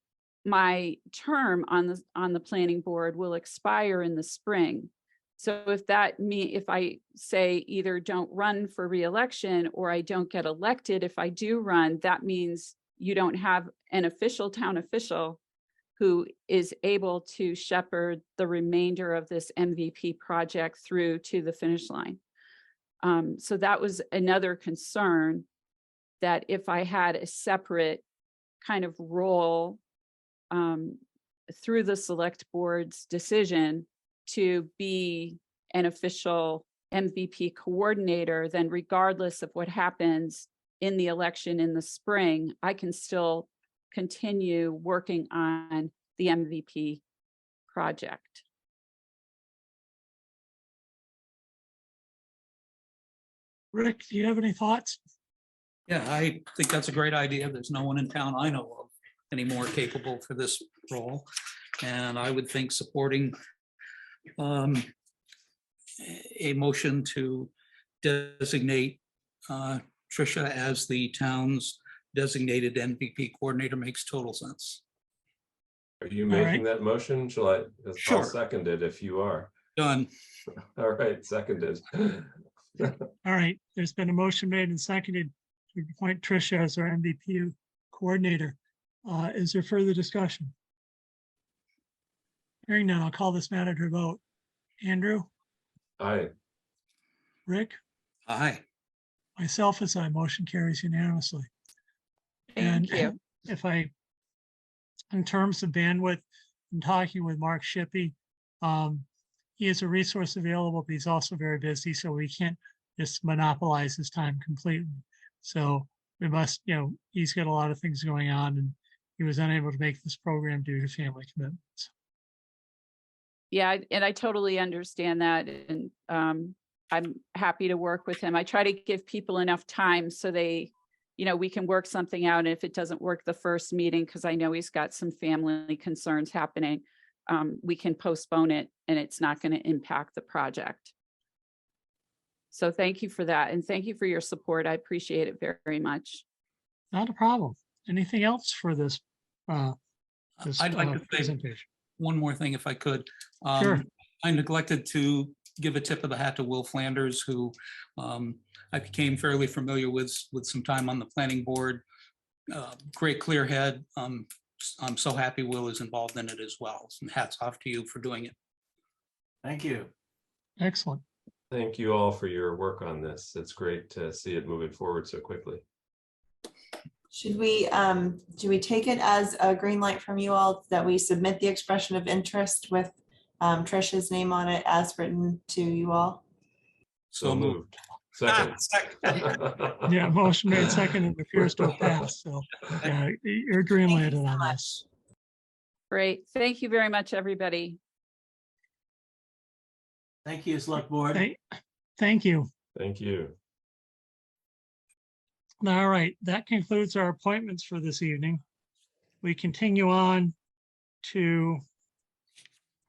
my term on the planning board will expire in the spring. So if I say either don't run for re-election or I don't get elected, if I do run, that means you don't have an official town official who is able to shepherd the remainder of this MVP project through to the finish line. So that was another concern, that if I had a separate kind of role through the select board's decision to be an official MVP coordinator, then regardless of what happens in the election in the spring, I can still continue working on the MVP project. Rick, do you have any thoughts? Yeah, I think that's a great idea. There's no one in town I know of any more capable for this role. And I would think supporting a motion to designate Tricia as the town's designated MVP coordinator makes total sense. Are you All making right. that motion? Shall I? I'll Sure. second it if you are. Done. All right, seconded. All right, there's been a motion made and seconded to appoint Tricia as our MVP coordinator. Is there further discussion? Hearing none, I'll call this matter to a vote. Andrew, Aye. Rick, Aye. myself as I, motion carries unanimously. And Thank you. if I, in terms of bandwidth, I'm talking with Mark Shippey. He is a resource available, but he's also very busy, so we can't just monopolize his time completely. So we must, he's got a lot of things going on, and he was unable to make this program due to family commitments. Yeah, and I totally understand that. And I'm happy to work with him. I try to give people enough time so they, we can work something out. And if it doesn't work the first meeting, because I know he's got some family concerns happening, we can postpone it and it's not going to impact the project. So thank you for that. And thank you for your support. I appreciate it very, very much. Not a problem. Anything else for this? I'd like to say presentation? one more thing if I could. Sure. I neglected to give a tip of the hat to Will Flanders, who I became fairly familiar with some time on the planning board. Great clear head. I'm so happy Will is involved in it as well. And hats off to you for doing it. Thank you. Excellent. Thank you all for your work on this. It's great to see it moving forward so quickly. Should we, do we take it as a green light from you all that we submit the expression of interest with Tricia's name on it as written to you all? So moved. Second. Yeah, motion made second and appears to have passed. So yeah, you're green Thank you lighted so on much. this. Great. Thank you very much, everybody. Thank you, Select Board. Thank you. Thank you. All right, that concludes our appointments for this evening. We continue on to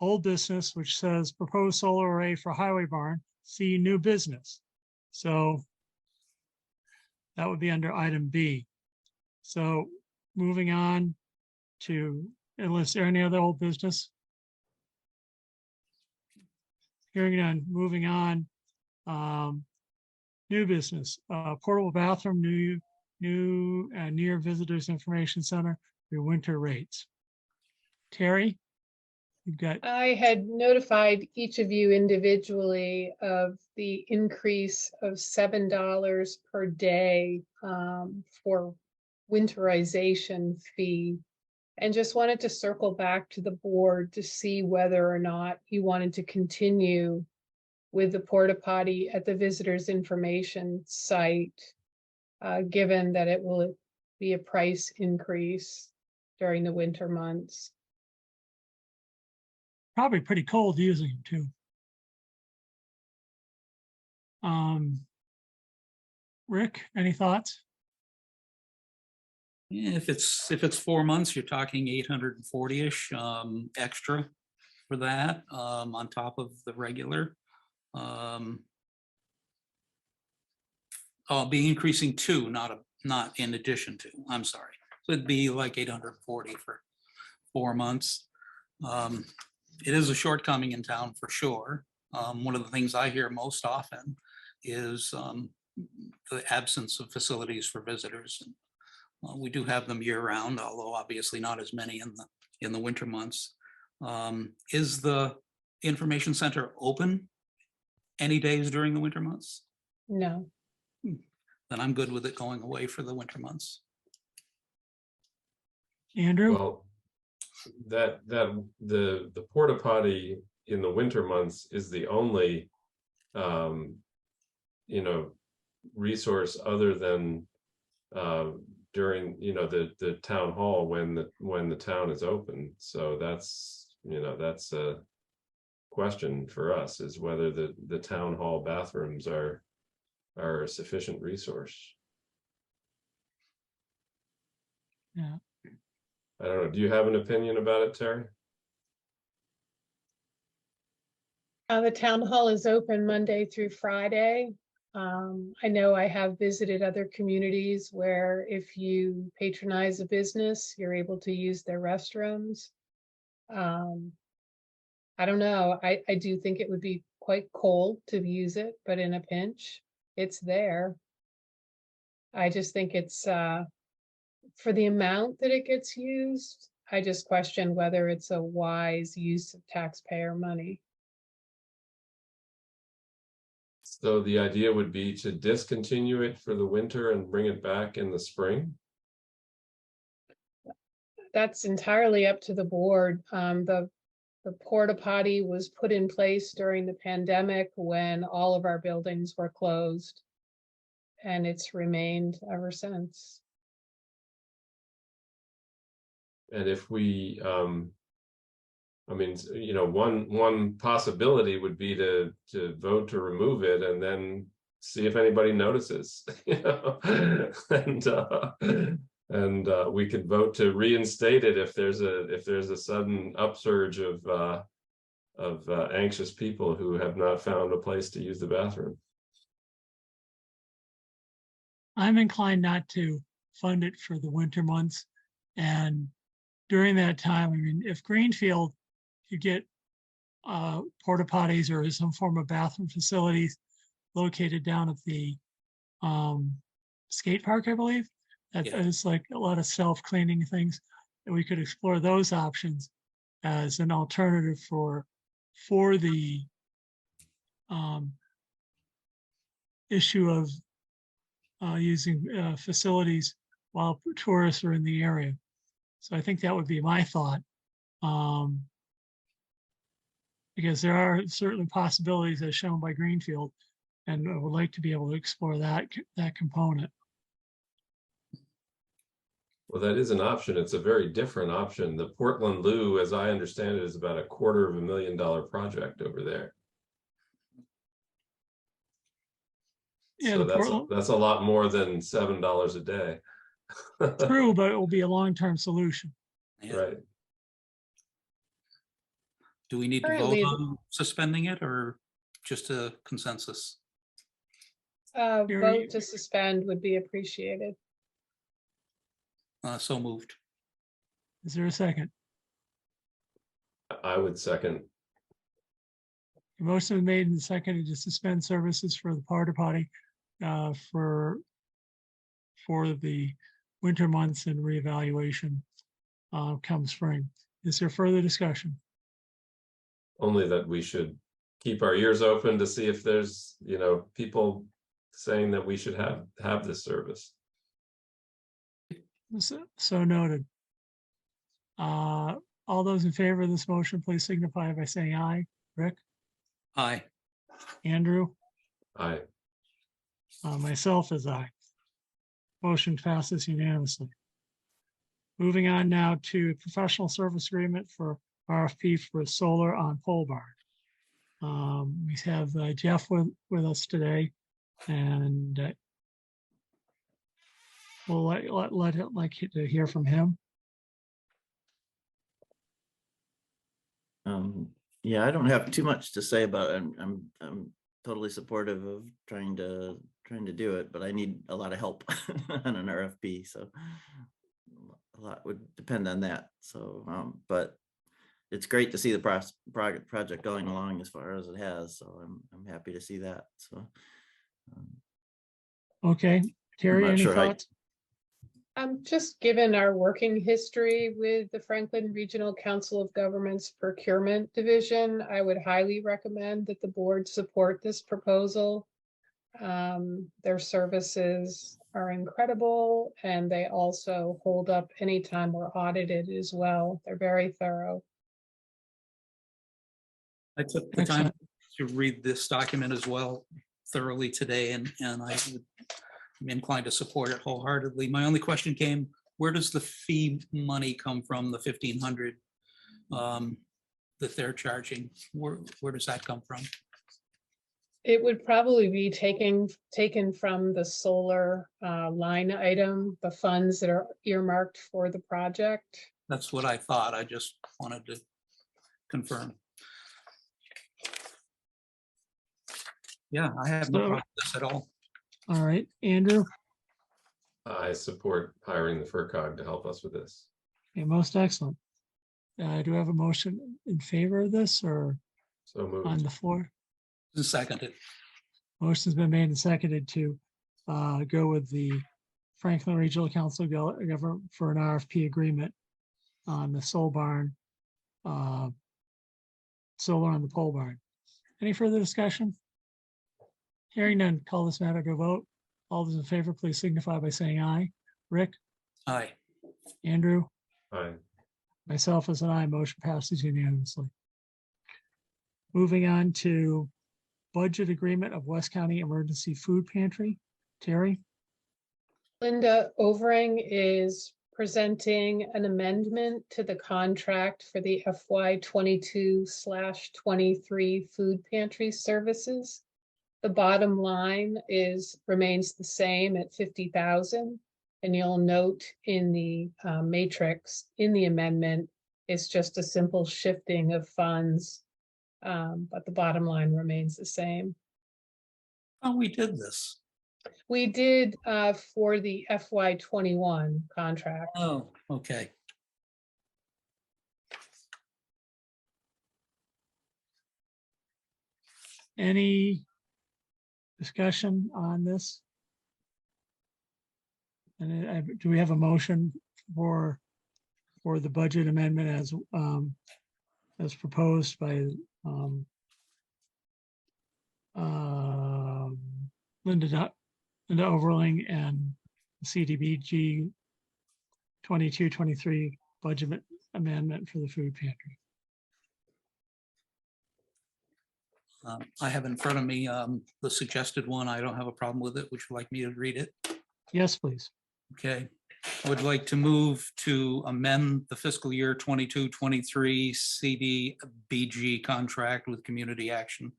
old business, which says proposed solar array for highway barn, see new business. So that would be under item B. So moving on to, unless there any other old business? Hearing none, moving on. New business, portable bathroom, near visitors information center, your winter rates. Terry, you've got. I had notified each of you individually of the increase of $7 per day for winterization fee. And just wanted to circle back to the board to see whether or not you wanted to continue with the porta potty at the visitors information site, given that it will be a price increase during the winter months. Probably pretty cold using them too. Rick, any thoughts? Yeah, if it's 4 months, you're talking 840-ish extra for that on top of the regular. I'll be increasing to, not in addition to. I'm sorry. So it'd be like 840 for 4 months. It is a shortcoming in town for sure. One of the things I hear most often is the absence of facilities for visitors. And, we do have them year round, although obviously not as many in the winter months. Is the information center open any days during the winter months? No. Then I'm good with it going away for the winter months. Andrew? Well, the porta potty in the winter months is the only resource other than during the town hall when the town is open. So that's a question for us, is whether the town hall bathrooms are a sufficient resource. Yeah. I don't know. Do you have an opinion about it, Terry? The town hall is open Monday through Friday. I know I have visited other communities where if you patronize a business, you're able to use their restrooms. I don't know. I do think it would be quite cold to use it, but in a pinch, it's there. I just think it's for the amount that it gets used, I just question whether it's a wise use of taxpayer money. So the idea would be to discontinue it for the winter and bring it back in the spring? That's entirely up to the board. The porta potty was put in place during the pandemic when all of our buildings were closed. And it's remained ever since. And if we, I mean, you know, one possibility would be to vote to remove it and then see if anybody notices, you know, and we could vote to reinstate it if there's a sudden upsurge of anxious people who have not found a place to use the bathroom. I'm inclined not to fund it for the winter months. And during that time, I mean, if Greenfield could get porta potties or some form of bathroom facilities located down at the skate park, I believe, that is like a lot of self-cleaning things, and we could explore those options as an alternative for the issue of using facilities while tourists are in the area. So I think that would be my thought. Because there are certainly possibilities as shown by Greenfield, and I would like to be able to explore that component. Well, that is an option. It's a very different option. The Portland Loo, as I understand it, is about $250,000 project over there. Yeah, so that's a lot more than $7 a day. True, but it will be a long-term solution. Yeah. Right. Do we need to vote on suspending it or just a consensus? Vote to suspend would be appreciated. So moved. Is there a second? I would second. The motion is made and seconded to suspend services for the porta potty for the winter months and reevaluation come spring. Is there further discussion? Only that we should keep our ears open to see if there's, you know, people saying that we should have this service. So noted. All those in favor of this motion, please signify by saying aye. Rick? Aye. Andrew? Aye. Myself is aye. Motion passes unanimously. Moving on now to professional service agreement for RFP for solar on pole barn. We have Jeff with us today, and we'll let him to hear from him. Yeah, I don't have too much to say about it. I'm totally supportive of trying to do it, but I need a lot of help on an RFP, so a lot would depend on that. So, but it's great to see the project going along as far as it has. So I'm happy to see that. So, okay, Terry, any thoughts? Just given our working history with the Franklin Regional Council of Governments Procurement Division, I would highly recommend that the board support this proposal. Their services are incredible, and they also hold up anytime we're audited as well. They're very thorough. I took the time to read this document as well thoroughly today, and I'm inclined to support it wholeheartedly. My only question came, where does the fee money come from, the $1,500 that they're charging? Where does that come from? It would probably be taken from the solar line item, the funds that are earmarked for the project. That's what I thought. I just wanted to confirm. Yeah, I have no problem with this at all. All right, Andrew? I support hiring the FERCog to help us with this. Okay, most excellent. Do we have a motion in favor of this or So on moved. the floor? Seconded. Motion's been made and seconded to go with the Franklin Regional Council government for an RFP agreement on the solar barn, solar on the pole barn. Any further discussion? Hearing none, call this matter to a vote. All those in favor, please signify by saying aye. Rick, Aye. Andrew, Aye. myself as an aye, motion passes unanimously. Moving on to budget agreement of West County Emergency Food Pantry. Terry? Linda Overing is presenting an amendment to the contract for the FY 22/23 food pantry services. The bottom line remains the same at 50,000. And you'll note in the matrix in the amendment, it's just a simple shifting of funds. But the bottom line remains the same. Oh, we did this. We did for the FY 21 contract. Oh, okay. Any discussion on this? And do we have a motion for the budget amendment as proposed by Linda Overling and CDBG 22-23 budget amendment for the food pantry? I have in front of me the suggested one. I don't have a problem with it. Would you like me to read it? Yes, please. Okay. I would like to move to amend the fiscal year 22-23 CDBG contract with Community Action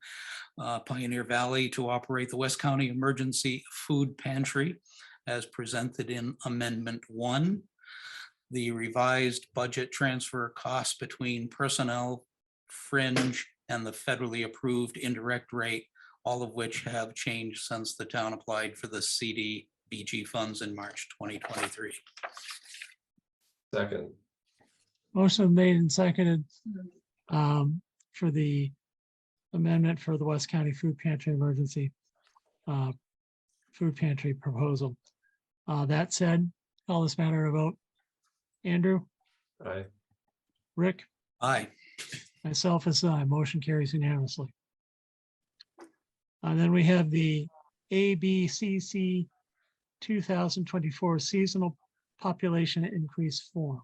Pioneer Valley to operate the West County Emergency Food Pantry as presented in Amendment 1. The revised budget transfer costs between personnel, fringe, and the federally approved indirect rate, all of which have changed since the town applied for the CDBG funds in March 2023. Second. Motion made and seconded for the amendment for the West County Food Pantry Emergency Food Pantry proposal. That said, call this matter a vote. Andrew? Aye. Rick? Aye. Myself as aye. Motion carries unanimously. Then we have the ABCC 2024 seasonal population increase form.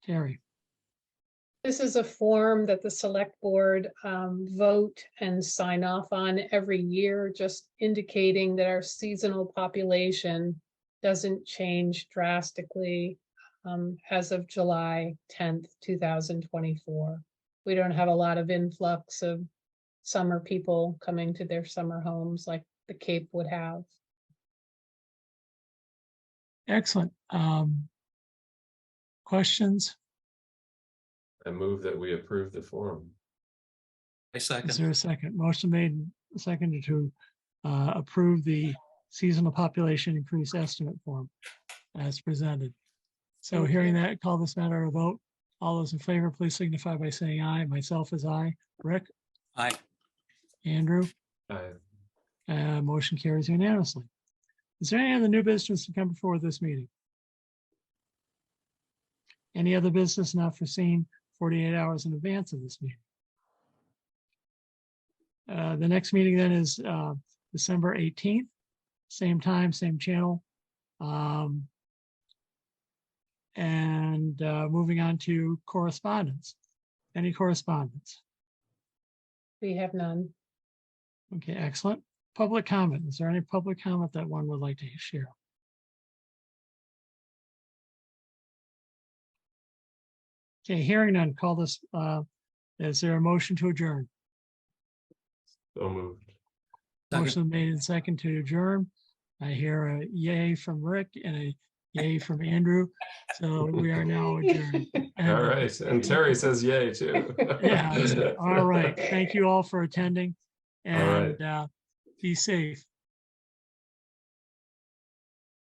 Terry? This is a form that the select board vote and sign off on every year, just indicating that our seasonal population doesn't change drastically as of July 10th, 2024. We don't have a lot of influx of summer people coming to their summer homes like the Cape would have. Excellent. Questions? I move that we approve the form. I Is there second. a second? Motion made and seconded to approve the seasonal population increase estimate form as presented. So Thank hearing you. that, call this matter a vote. All those in favor, please signify by saying aye. Myself is aye. Rick? Aye. Andrew? Aye. Motion carries unanimously. Is there any other new business to come before this meeting? Any other business not foreseen 48 hours in advance of this meeting? The next meeting then is December 18th, same time, same channel. And moving on to correspondence. Any correspondence? We have none. Okay, excellent. Public comment. Is there any public comment that one would like to share? Okay, hearing none, call this, is there a motion to adjourn? So moved. Second. Motion made and second to adjourn. I hear a yay from Rick and a yay from Andrew. So we are now adjourned. All right. And Terry says yay too. Yeah, all right. Thank you all for attending All right. and be safe.